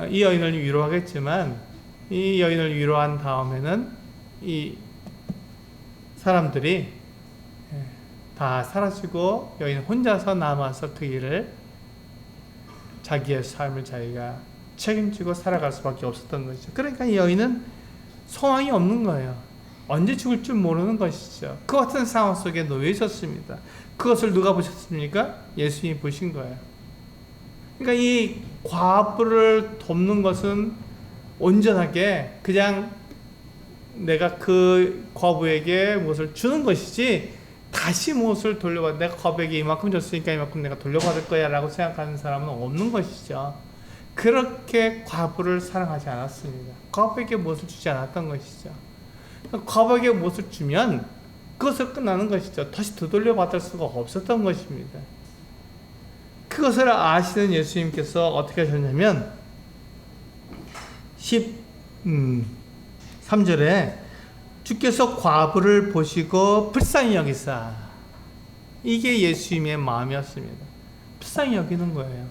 이 여인을 위로하겠지만, 이 여인을 위로한 다음에는 이 사람들이 다 사라지고 여인은 혼자서 남아서 그 일을 자기의 삶을 자기가 책임지고 살아갈 수밖에 없었던 것이죠. 그러니까 이 여인은 소망이 없는 거예요. 언제 죽을 줄 모르는 것이죠. 그 같은 상황 속에 놓여 있었습니다. 그것을 누가 보셨습니까? 예수님이 보신 거예요. 그러니까 이 과부를 돕는 것은 온전하게 그냥 내가 그 과부에게 무엇을 주는 것이지 다시 무엇을 돌려받아 내가 과부에게 이만큼 줬으니까 이만큼 내가 돌려받을 거야 라고 생각하는 사람은 없는 것이죠. 그렇게 과부를 사랑하지 않았습니다. 과부에게 무엇을 주지 않았던 것이죠. 과부에게 무엇을 주면 그것을 끝나는 것이죠. 다시 되돌려 받을 수가 없었던 것입니다. 그것을 아시는 예수님께서 어떻게 하셨냐면 13절에 주께서 과부를 보시고 불쌍히 여기사, 이게 예수님의 마음이었습니다. 불쌍히 여기는 거예요.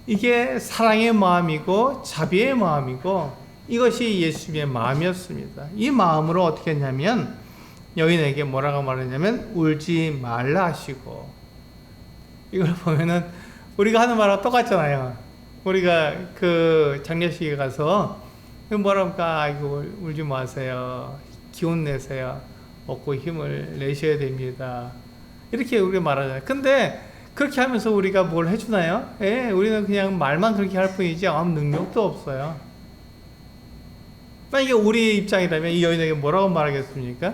이게 사랑의 마음이고 자비의 마음이고 이것이 예수님의 마음이었습니다. 이 마음으로 어떻게 했냐면 여인에게 뭐라고 말했냐면 울지 말라 하시고, 이걸 보면은 우리가 하는 말하고 똑같잖아요. 우리가 그 장례식에 가서 뭐랄까, 아이고 울지 마세요, 기운 내세요, 먹고 힘을 내셔야 됩니다, 이렇게 우리가 말하잖아요. 근데 그렇게 하면서 우리가 뭘 해주나요? 예, 우리는 그냥 말만 그렇게 할 뿐이지 아무 능력도 없어요. 만약에 우리 입장이라면 이 여인에게 뭐라고 말하겠습니까?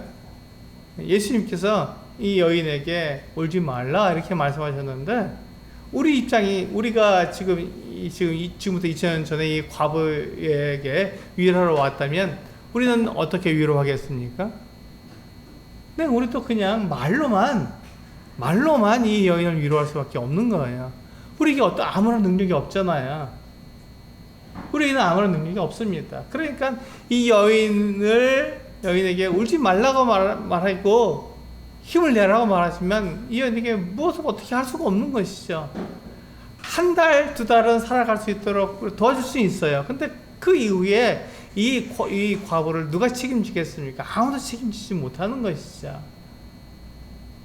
예수님께서 이 여인에게 울지 말라 이렇게 말씀하셨는데, 우리 입장이, 우리가 지금부터 2000년 전에 이 과부에게 위로하러 왔다면 우리는 어떻게 위로하겠습니까? 네, 우리도 그냥 말로만 이 여인을 위로할 수밖에 없는 거예요. 우리에게 아무런 능력이 없잖아요. 우리에게는 아무런 능력이 없습니다. 그러니까 이 여인에게 울지 말라고 말하고 힘을 내라고 말하시면 이 여인에게 무엇을 어떻게 할 수가 없는 것이죠. 한 달, 두 달은 살아갈 수 있도록 도와줄 수 있어요. 근데 그 이후에 이 과부를 누가 책임지겠습니까? 아무도 책임지지 못하는 것이죠.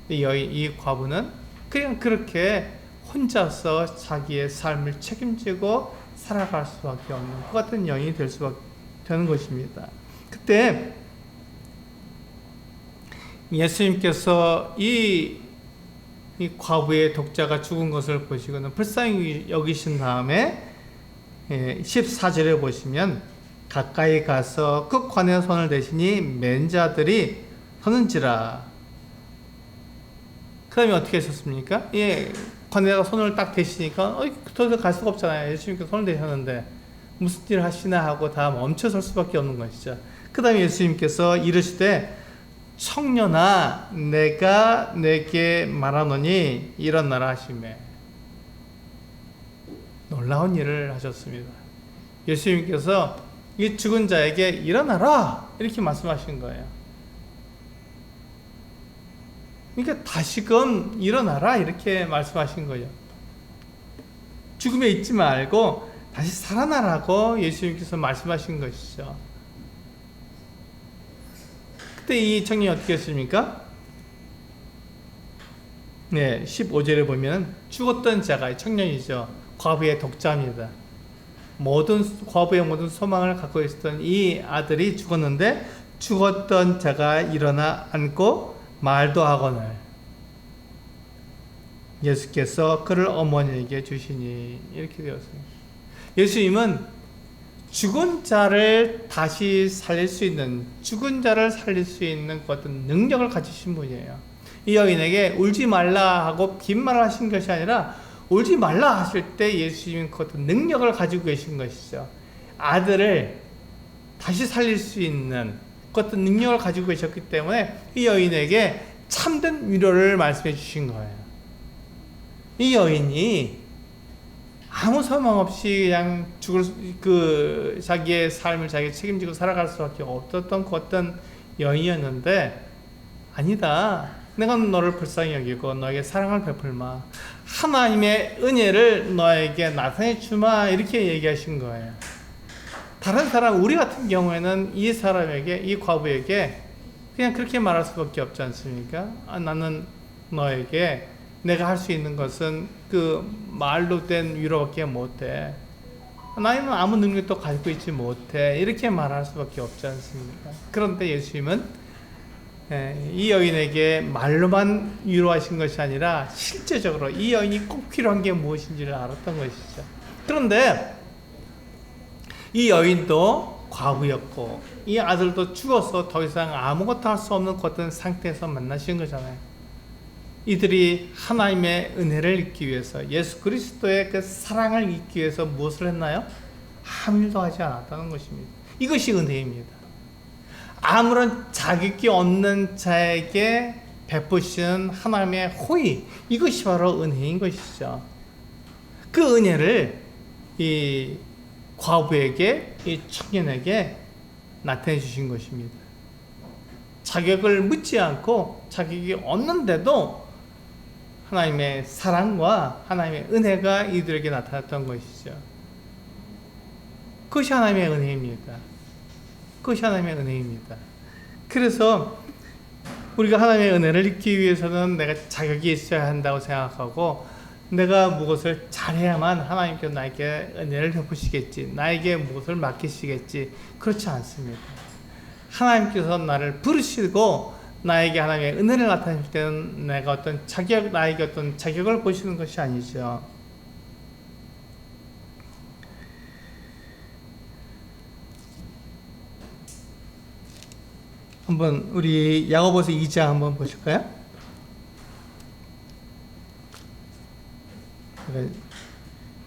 이 과부는 그냥 그렇게 혼자서 자기의 삶을 책임지고 살아갈 수밖에 없는 그 같은 여인이 되는 것입니다. 그때 예수님께서 이 과부의 독자가 죽은 것을 보시고는 불쌍히 여기신 다음에 14절에 보시면 가까이 가서 그 관에 손을 대시니 맨 자들이 서는지라. 그 다음에 어떻게 하셨습니까? 예, 관에다가 손을 딱 대시니까 더 갈 수가 없잖아요. 예수님께서 손을 대셨는데 무슨 일을 하시나 하고 다 멈춰설 수밖에 없는 것이죠. 그 다음에 예수님께서 이르시되 청년아 내가 내게 말하노니 일어나라 하시매. 놀라운 일을 하셨습니다. 예수님께서 이 죽은 자에게 일어나라 이렇게 말씀하신 거예요. 그러니까 다시금 일어나라 이렇게 말씀하신 거예요. 죽음에 있지 말고 다시 살아나라고 예수님께서 말씀하신 것이죠. 그때 이 청년이 어떻게 했습니까? 네, 15절에 보면 죽었던 자가 청년이죠. 과부의 독자입니다. 과부의 모든 소망을 갖고 있었던 이 아들이 죽었는데 죽었던 자가 일어나 앉고 말도 하거늘 예수께서 그를 어머니에게 주시니 이렇게 되었습니다. 예수님은 죽은 자를 다시 살릴 수 있는, 죽은 자를 살릴 수 있는 어떤 능력을 가지신 분이에요. 이 여인에게 울지 말라 하고 빈말을 하신 것이 아니라 울지 말라 하실 때 예수님은 그 어떤 능력을 가지고 계신 것이죠. 아들을 다시 살릴 수 있는 그 어떤 능력을 가지고 계셨기 때문에 이 여인에게 참된 위로를 말씀해 주신 거예요. 이 여인이 아무 소망 없이 그냥 자기의 삶을 자기가 책임지고 살아갈 수밖에 없었던 그 어떤 여인이었는데, 아니다, 내가 너를 불쌍히 여기고 너에게 사랑을 베풀마, 하나님의 은혜를 너에게 나타내 주마 이렇게 얘기하신 거예요. 다른 사람, 우리 같은 경우에는 이 사람에게, 이 과부에게 그냥 그렇게 말할 수밖에 없지 않습니까? 나는 너에게 내가 할 수 있는 것은 그 말로 된 위로밖에 못해. 하나님은 아무 능력도 가지고 있지 못해. 이렇게 말할 수밖에 없지 않습니까? 그런데 예수님은 이 여인에게 말로만 위로하신 것이 아니라 실제적으로 이 여인이 꼭 필요한 게 무엇인지를 알았던 것이죠. 그런데 이 여인도 과부였고 이 아들도 죽어서 더 이상 아무것도 할 수 없는 그런 상태에서 만나신 거잖아요. 이들이 하나님의 은혜를 잊기 위해서, 예수 그리스도의 그 사랑을 잊기 위해서 무엇을 했나요? 아무 일도 하지 않았다는 것입니다. 이것이 은혜입니다. 아무런 자격이 없는 자에게 베푸시는 하나님의 호의, 이것이 바로 은혜인 것이죠. 그 은혜를 이 과부에게, 이 청년에게 나타내 주신 것입니다. 자격을 묻지 않고 자격이 없는데도 하나님의 사랑과 하나님의 은혜가 이들에게 나타났던 것이죠. 그것이 하나님의 은혜입니다. 그것이 하나님의 은혜입니다. 그래서 우리가 하나님의 은혜를 잊기 위해서는 내가 자격이 있어야 한다고 생각하고 내가 무엇을 잘해야만 하나님께서 나에게 은혜를 베푸시겠지, 나에게 무엇을 맡기시겠지, 그렇지 않습니다. 하나님께서 나를 부르시고 나에게 하나님의 은혜를 나타내실 때는 내가 어떤 자격, 나에게 어떤 자격을 보시는 것이 아니죠. 한번 우리 야고보서 2장 한번 보실까요?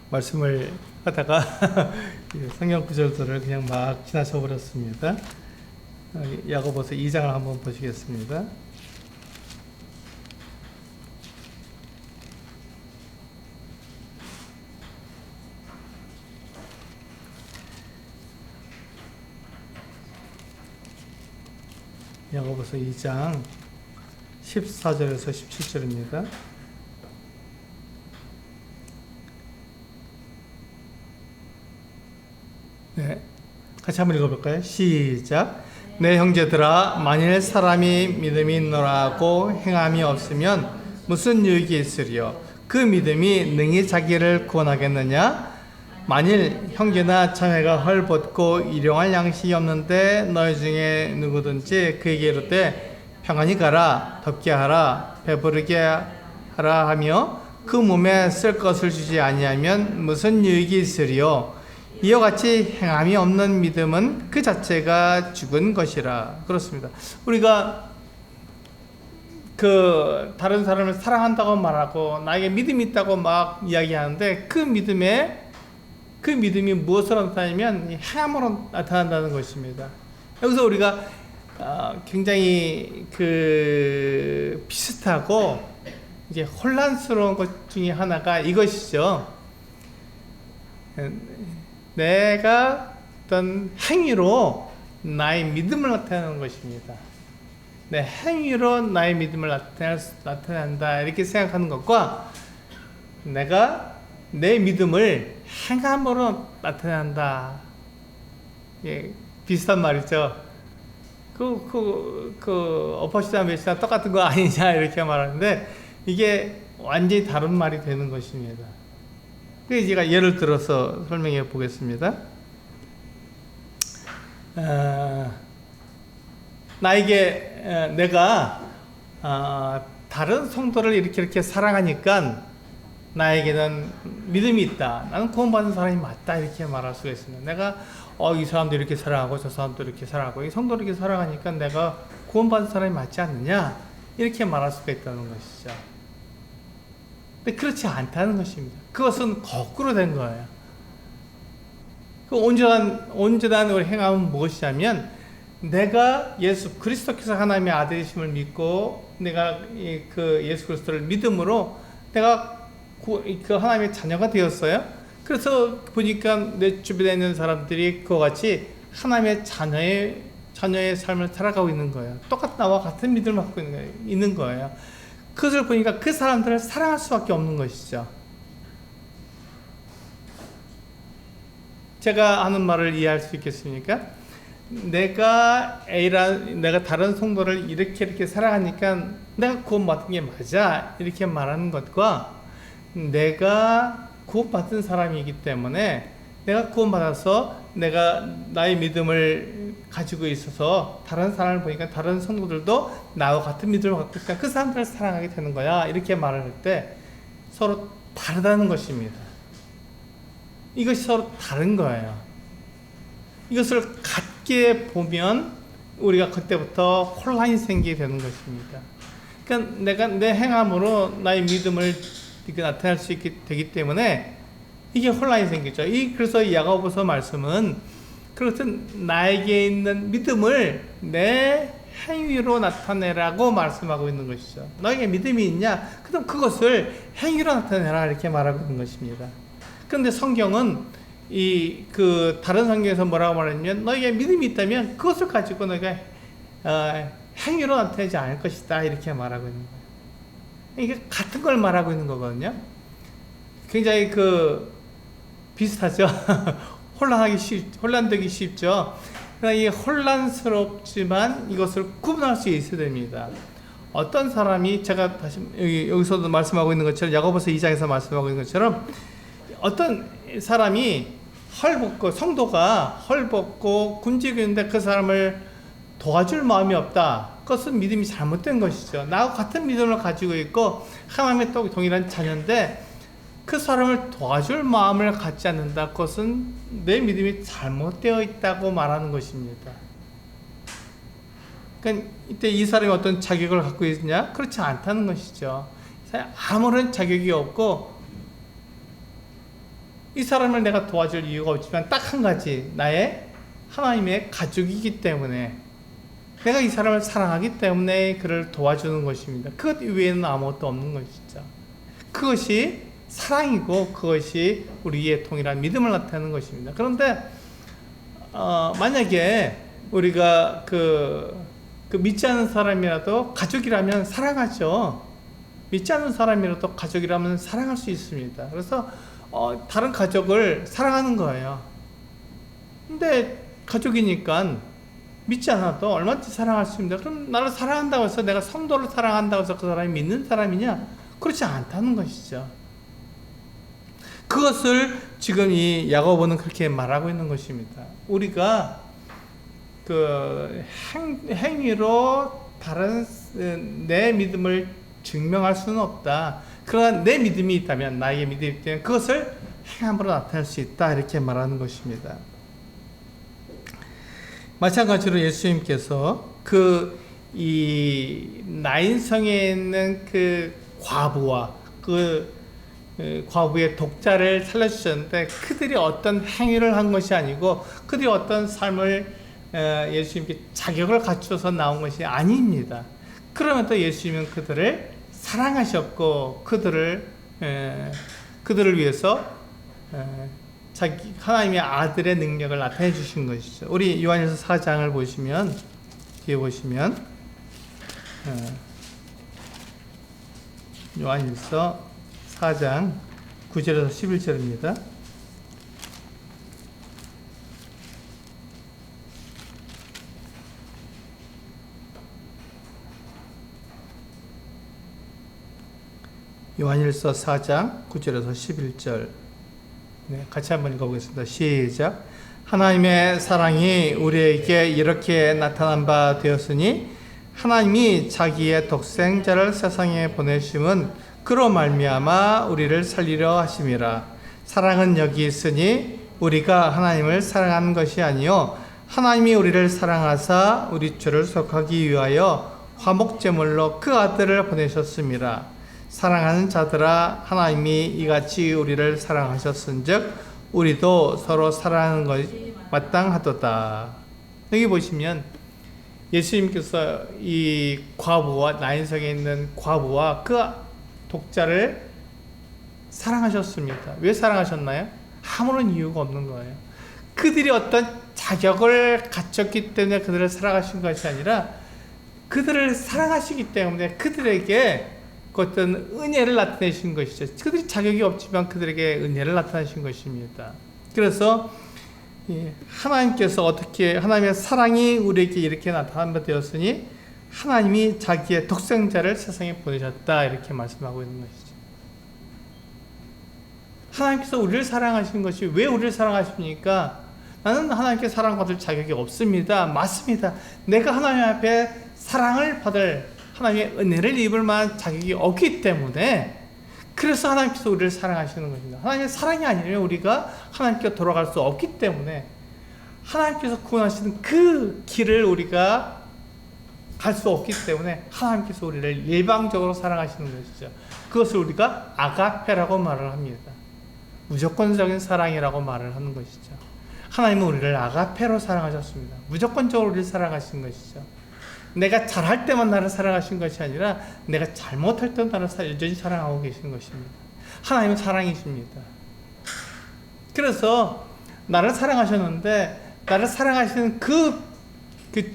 말씀을 하다가 성경 구절들을 그냥 막 지나쳐 버렸습니다. 야고보서 2장을 한번 보시겠습니다. 야고보서 2장 14절에서 17절입니다. 네, 같이 한번 읽어볼까요? 시작. 내 형제들아, 만일 사람이 믿음이 있노라고 행함이 없으면 무슨 유익이 있으리요? 그 믿음이 능히 자기를 구원하겠느냐? 만일 형제나 자매가 헐벗고 일용할 양식이 없는데 너희 중에 누구든지 그에게 이르되 평안히 가라, 덥게 하라, 배부르게 하라 하며 그 몸에 쓸 것을 주지 아니하면 무슨 유익이 있으리요? 이와 같이 행함이 없는 믿음은 그 자체가 죽은 것이라. 그렇습니다. 우리가 그 다른 사람을 사랑한다고 말하고 나에게 믿음이 있다고 막 이야기하는데 그 믿음이 무엇으로 나타나냐면 행함으로 나타난다는 것입니다. 여기서 우리가 굉장히 그 비슷하고 이제 혼란스러운 것 중에 하나가 이것이죠. 내가 어떤 행위로 나의 믿음을 나타내는 것입니다. 내 행위로 나의 믿음을 나타낸다 이렇게 생각하는 것과 내가 내 믿음을 행함으로 나타낸다, 예, 비슷한 말이죠. 어퍼시나 메시나 똑같은 거 아니냐 이렇게 말하는데 이게 완전히 다른 말이 되는 것입니다. 그래서 제가 예를 들어서 설명해 보겠습니다. 나에게 내가 다른 성도를 이렇게 사랑하니까 나에게는 믿음이 있다, 나는 구원받은 사람이 맞다 이렇게 말할 수가 있습니다. 내가 이 사람도 이렇게 사랑하고 저 사람도 이렇게 사랑하고 이 성도를 이렇게 사랑하니까 내가 구원받은 사람이 맞지 않느냐 이렇게 말할 수가 있다는 것이죠. 근데 그렇지 않다는 것입니다. 그것은 거꾸로 된 거예요. 그 온전한 우리 행함은 무엇이냐면 내가 예수 그리스도께서 하나님의 아들이심을 믿고 내가 그 예수 그리스도를 믿음으로 내가 그 하나님의 자녀가 되었어요. 그래서 보니까 내 주변에 있는 사람들이 그와 같이 하나님의 자녀의 삶을 살아가고 있는 거예요. 똑같은 나와 같은 믿음을 갖고 있는 거예요. 그것을 보니까 그 사람들을 사랑할 수밖에 없는 것이죠. 제가 하는 말을 이해할 수 있겠습니까? 내가 다른 성도를 이렇게 사랑하니까 내가 구원받은 게 맞아 이렇게 말하는 것과 내가 구원받은 사람이기 때문에 내가 구원받아서 내가 나의 믿음을 가지고 있어서 다른 사람을 보니까 다른 성도들도 나와 같은 믿음을 갖고 있으니까 그 사람들을 사랑하게 되는 거야 이렇게 말을 할 때 서로 다르다는 것입니다. 이것이 서로 다른 거예요. 이것을 같게 보면 우리가 그때부터 혼란이 생기게 되는 것입니다. 그러니까 내가 내 행함으로 나의 믿음을 이렇게 나타낼 수 있게 되기 때문에 이게 혼란이 생기죠. 그래서 이 야고보서 말씀은 그렇든 나에게 있는 믿음을 내 행위로 나타내라고 말씀하고 있는 것이죠. 너에게 믿음이 있냐? 그럼 그것을 행위로 나타내라 이렇게 말하고 있는 것입니다. 그런데 성경은 다른 성경에서 뭐라고 말하냐면 너에게 믿음이 있다면 그것을 가지고 너희가 행위로 나타내지 않을 것이다 이렇게 말하고 있는 거예요. 이게 같은 걸 말하고 있는 거거든요. 굉장히 비슷하죠. 혼란되기 쉽죠. 그러나 이 혼란스럽지만 이것을 구분할 수 있어야 됩니다. 어떤 사람이 제가 다시 여기서도 말씀하고 있는 것처럼 야고보서 2장에서 말씀하고 있는 것처럼 어떤 사람이 성도가 헐벗고 굶주리고 있는데 그 사람을 도와줄 마음이 없다. 그것은 믿음이 잘못된 것이죠. 나하고 같은 믿음을 가지고 있고 하나님의 또 동일한 자녀인데 그 사람을 도와줄 마음을 갖지 않는다. 그것은 내 믿음이 잘못되어 있다고 말하는 것입니다. 그러니까 이때 이 사람이 어떤 자격을 갖고 있느냐? 그렇지 않다는 것이죠. 아무런 자격이 없고 이 사람을 내가 도와줄 이유가 없지만 딱 한 가지, 나의 하나님의 가족이기 때문에 내가 이 사람을 사랑하기 때문에 그를 도와주는 것입니다. 그것 외에는 아무것도 없는 것이죠. 그것이 사랑이고 그것이 우리의 동일한 믿음을 나타내는 것입니다. 그런데 만약에 우리가 믿지 않는 사람이라도 가족이라면 사랑하죠. 믿지 않는 사람이라도 가족이라면 사랑할 수 있습니다. 그래서 다른 가족을 사랑하는 거예요. 근데 가족이니까 믿지 않아도 얼마든지 사랑할 수 있습니다. 그럼 나를 사랑한다고 해서 내가 성도를 사랑한다고 해서 그 사람이 믿는 사람이냐? 그렇지 않다는 것이죠. 그것을 지금 이 야고보는 그렇게 말하고 있는 것입니다. 우리가 행위로 다른 내 믿음을 증명할 수는 없다. 그러나 내 믿음이 있다면, 나에게 믿음이 있다면 그것을 행함으로 나타낼 수 있다. 이렇게 말하는 것입니다. 마찬가지로 예수님께서 이 나인성에 있는 그 과부와 과부의 독자를 살려주셨는데 그들이 어떤 행위를 한 것이 아니고 그들이 어떤 삶을 예수님께 자격을 갖춰서 나온 것이 아닙니다. 그러면서 예수님은 그들을 사랑하셨고 그들을 위해서 하나님의 아들의 능력을 나타내 주신 것이죠. 우리 요한일서 4장을 보시면 뒤에 보시면 요한일서 4장 9절에서 11절입니다. 요한일서 4장 9절에서 11절 같이 한번 읽어보겠습니다. 시작. 하나님의 사랑이 우리에게 이렇게 나타난 바 되었으니 하나님이 자기의 독생자를 세상에 보내심은 그로 말미암아 우리를 살리려 하심이라. 사랑은 여기 있으니 우리가 하나님을 사랑하는 것이 아니요 하나님이 우리를 사랑하사 우리 죄를 속하기 위하여 화목제물로 그 아들을 보내셨음이라. 사랑하는 자들아 하나님이 이같이 우리를 사랑하셨은즉 우리도 서로 사랑하는 것이 마땅하도다. 여기 보시면 예수님께서 이 과부와 나인성에 있는 과부와 그 독자를 사랑하셨습니다. 왜 사랑하셨나요? 아무런 이유가 없는 거예요. 그들이 어떤 자격을 갖췄기 때문에 그들을 사랑하신 것이 아니라 그들을 사랑하시기 때문에 그들에게 어떤 은혜를 나타내신 것이죠. 그들이 자격이 없지만 그들에게 은혜를 나타내신 것입니다. 그래서 하나님께서 어떻게 하나님의 사랑이 우리에게 이렇게 나타난다 되었으니 하나님이 자기의 독생자를 세상에 보내셨다 이렇게 말씀하고 있는 것이죠. 하나님께서 우리를 사랑하시는 것이 왜 우리를 사랑하십니까? 나는 하나님께 사랑받을 자격이 없습니다. 맞습니다. 내가 하나님 앞에 사랑을 받을 하나님의 은혜를 입을 만한 자격이 없기 때문에 그래서 하나님께서 우리를 사랑하시는 것입니다. 하나님의 사랑이 아니면 우리가 하나님께 돌아갈 수 없기 때문에 하나님께서 구원하시는 그 길을 우리가 갈 수 없기 때문에 하나님께서 우리를 일방적으로 사랑하시는 것이죠. 그것을 우리가 아가페라고 말을 합니다. 무조건적인 사랑이라고 말을 하는 것이죠. 하나님은 우리를 아가페로 사랑하셨습니다. 무조건적으로 우리를 사랑하신 것이죠. 내가 잘할 때만 나를 사랑하신 것이 아니라 내가 잘못할 때도 나를 여전히 사랑하고 계신 것입니다. 하나님은 사랑이십니다. 그래서 나를 사랑하셨는데 나를 사랑하시는 그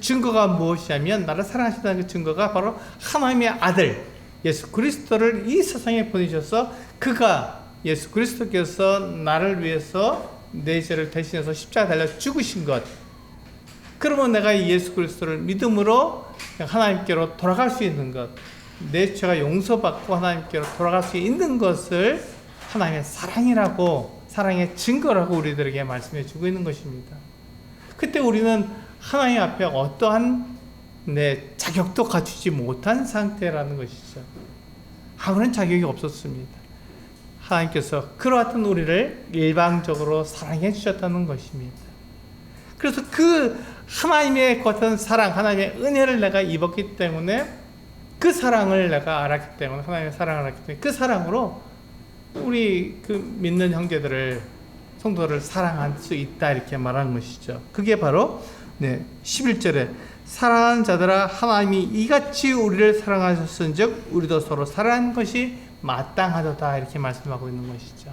증거가 무엇이냐면 나를 사랑하신다는 그 증거가 바로 하나님의 아들 예수 그리스도를 이 세상에 보내셔서 그가 예수 그리스도께서 나를 위해서 내 죄를 대신해서 십자가에 달려 죽으신 것. 그러면 내가 이 예수 그리스도를 믿음으로 하나님께로 돌아갈 수 있는 것, 내 죄가 용서받고 하나님께로 돌아갈 수 있는 것을 하나님의 사랑이라고, 사랑의 증거라고 우리들에게 말씀해 주고 있는 것입니다. 그때 우리는 하나님 앞에 어떠한 자격도 갖추지 못한 상태라는 것이죠. 아무런 자격이 없었습니다. 하나님께서 그러한 우리를 일방적으로 사랑해 주셨다는 것입니다. 그래서 그 하나님의 어떤 사랑, 하나님의 은혜를 내가 입었기 때문에 그 사랑을 내가 알았기 때문에 하나님의 사랑을 알았기 때문에 그 사랑으로 우리 그 믿는 형제들을 성도를 사랑할 수 있다 이렇게 말하는 것이죠. 그게 바로 11절에 사랑하는 자들아 하나님이 이같이 우리를 사랑하셨은즉 우리도 서로 사랑하는 것이 마땅하도다 이렇게 말씀하고 있는 것이죠.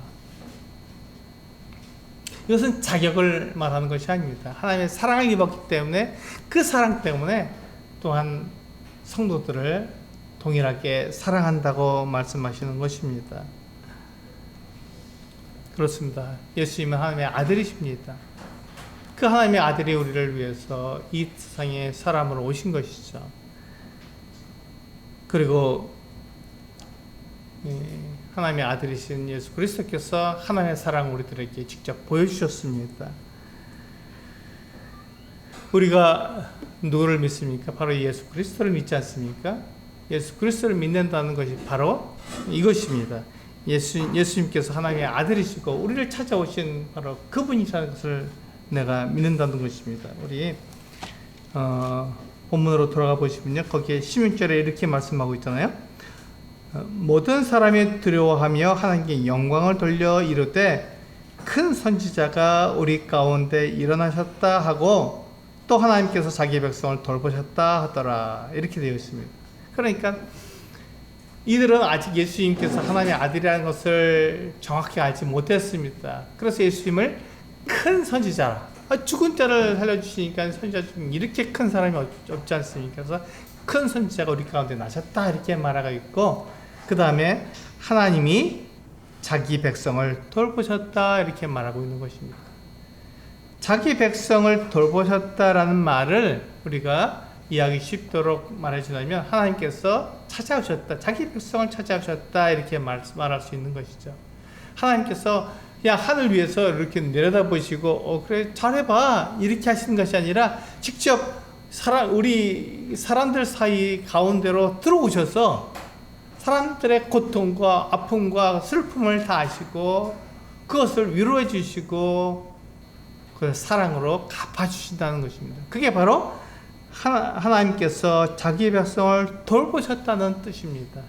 이것은 자격을 말하는 것이 아닙니다. 하나님의 사랑을 입었기 때문에 그 사랑 때문에 또한 성도들을 동일하게 사랑한다고 말씀하시는 것입니다. 그렇습니다. 예수님은 하나님의 아들이십니다. 그 하나님의 아들이 우리를 위해서 이 세상에 사람으로 오신 것이죠. 그리고 하나님의 아들이신 예수 그리스도께서 하나님의 사랑을 우리들에게 직접 보여주셨습니다. 우리가 누구를 믿습니까? 바로 예수 그리스도를 믿지 않습니까? 예수 그리스도를 믿는다는 것이 바로 이것입니다. 예수님께서 하나님의 아들이시고 우리를 찾아오신 바로 그분이라는 것을 내가 믿는다는 것입니다. 우리 본문으로 돌아가 보시면요. 거기에 16절에 이렇게 말씀하고 있잖아요. 모든 사람이 두려워하며 하나님께 영광을 돌려 이르되 큰 선지자가 우리 가운데 일어나셨다 하고 또 하나님께서 자기 백성을 돌보셨다 하더라 이렇게 되어 있습니다. 그러니까 이들은 아직 예수님께서 하나님의 아들이라는 것을 정확히 알지 못했습니다. 그래서 예수님을 큰 선지자, 죽은 자를 살려주시니까 선지자 중에 이렇게 큰 사람이 없지 않습니까? 그래서 큰 선지자가 우리 가운데 나셨다 이렇게 말하고 있고 그 다음에 하나님이 자기 백성을 돌보셨다 이렇게 말하고 있는 것입니다. 자기 백성을 돌보셨다라는 말을 우리가 이해하기 쉽도록 말해주자면 하나님께서 찾아오셨다, 자기 백성을 찾아오셨다 이렇게 말할 수 있는 것이죠. 하나님께서 그냥 하늘 위에서 이렇게 내려다보시고 그래 잘해봐 이렇게 하시는 것이 아니라 직접 우리 사람들 사이 가운데로 들어오셔서 사람들의 고통과 아픔과 슬픔을 다 아시고 그것을 위로해 주시고 그 사랑으로 갚아주신다는 것입니다. 그게 바로 하나님께서 자기 백성을 돌보셨다는 뜻입니다.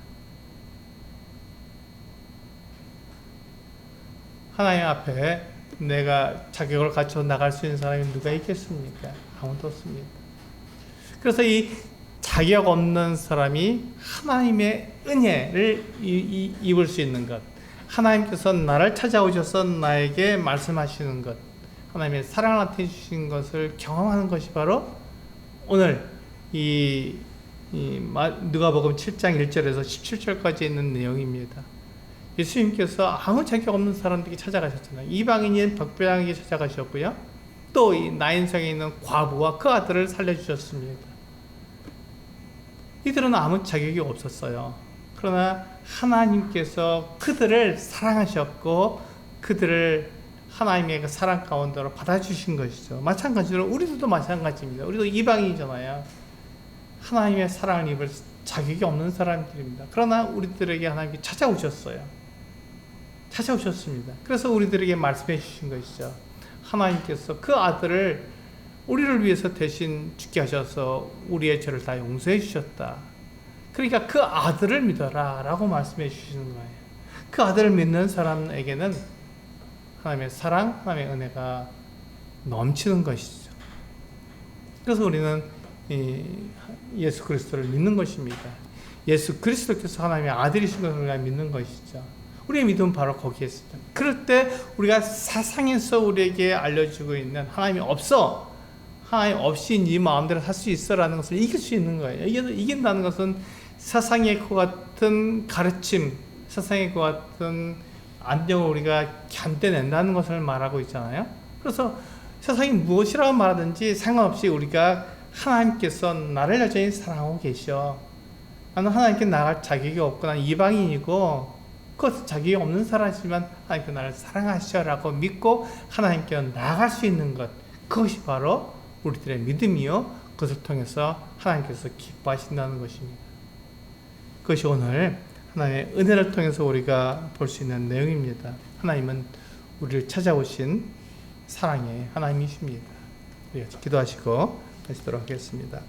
하나님 앞에 내가 자격을 갖춰 나갈 수 있는 사람이 누가 있겠습니까? 아무도 없습니다. 그래서 이 자격 없는 사람이 하나님의 은혜를 입을 수 있는 것, 하나님께서 나를 찾아오셔서 나에게 말씀하시는 것, 하나님의 사랑을 나타내 주신 것을 경험하는 것이 바로 오늘 누가복음 7장 1절에서 17절까지 있는 내용입니다. 예수님께서 아무 자격 없는 사람들에게 찾아가셨잖아요. 이방인인 박배양에게 찾아가셨고요. 또 이 나인성에 있는 과부와 그 아들을 살려주셨습니다. 이들은 아무 자격이 없었어요. 그러나 하나님께서 그들을 사랑하셨고 그들을 하나님의 그 사랑 가운데로 받아주신 것이죠. 마찬가지로 우리들도 마찬가지입니다. 우리도 이방인이잖아요. 하나님의 사랑을 입을 자격이 없는 사람들입니다. 그러나 우리들에게 하나님께 찾아오셨어요. 찾아오셨습니다. 그래서 우리들에게 말씀해 주신 것이죠. 하나님께서 그 아들을 우리를 위해서 대신 죽게 하셔서 우리의 죄를 다 용서해 주셨다. 그러니까 그 아들을 믿어라 라고 말씀해 주시는 거예요. 그 아들을 믿는 사람에게는 하나님의 사랑, 하나님의 은혜가 넘치는 것이죠. 그래서 우리는 예수 그리스도를 믿는 것입니다. 예수 그리스도께서 하나님의 아들이신 것을 우리가 믿는 것이죠. 우리의 믿음은 바로 거기에 있습니다. 그럴 때 우리가 사상에서 우리에게 알려주고 있는 하나님이 없어, 하나님 없이 네 마음대로 살 수 있어라는 것을 이길 수 있는 거예요. 이긴다는 것은 세상의 것 같은 가르침, 세상의 것 같은 안정을 우리가 견뎌낸다는 것을 말하고 있잖아요. 그래서 세상이 무엇이라고 말하든지 상관없이 우리가 하나님께서 나를 여전히 사랑하고 계셔. 나는 하나님께 나갈 자격이 없고 난 이방인이고 그것은 자격이 없는 사람이지만 하나님께 나를 사랑하셔라고 믿고 하나님께 나아갈 수 있는 것, 그것이 바로 우리들의 믿음이요, 그것을 통해서 하나님께서 기뻐하신다는 것입니다. 그것이 오늘 하나님의 은혜를 통해서 우리가 볼 수 있는 내용입니다. 하나님은 우리를 찾아오신 사랑의 하나님이십니다. 우리가 기도하시고 마치도록 하겠습니다.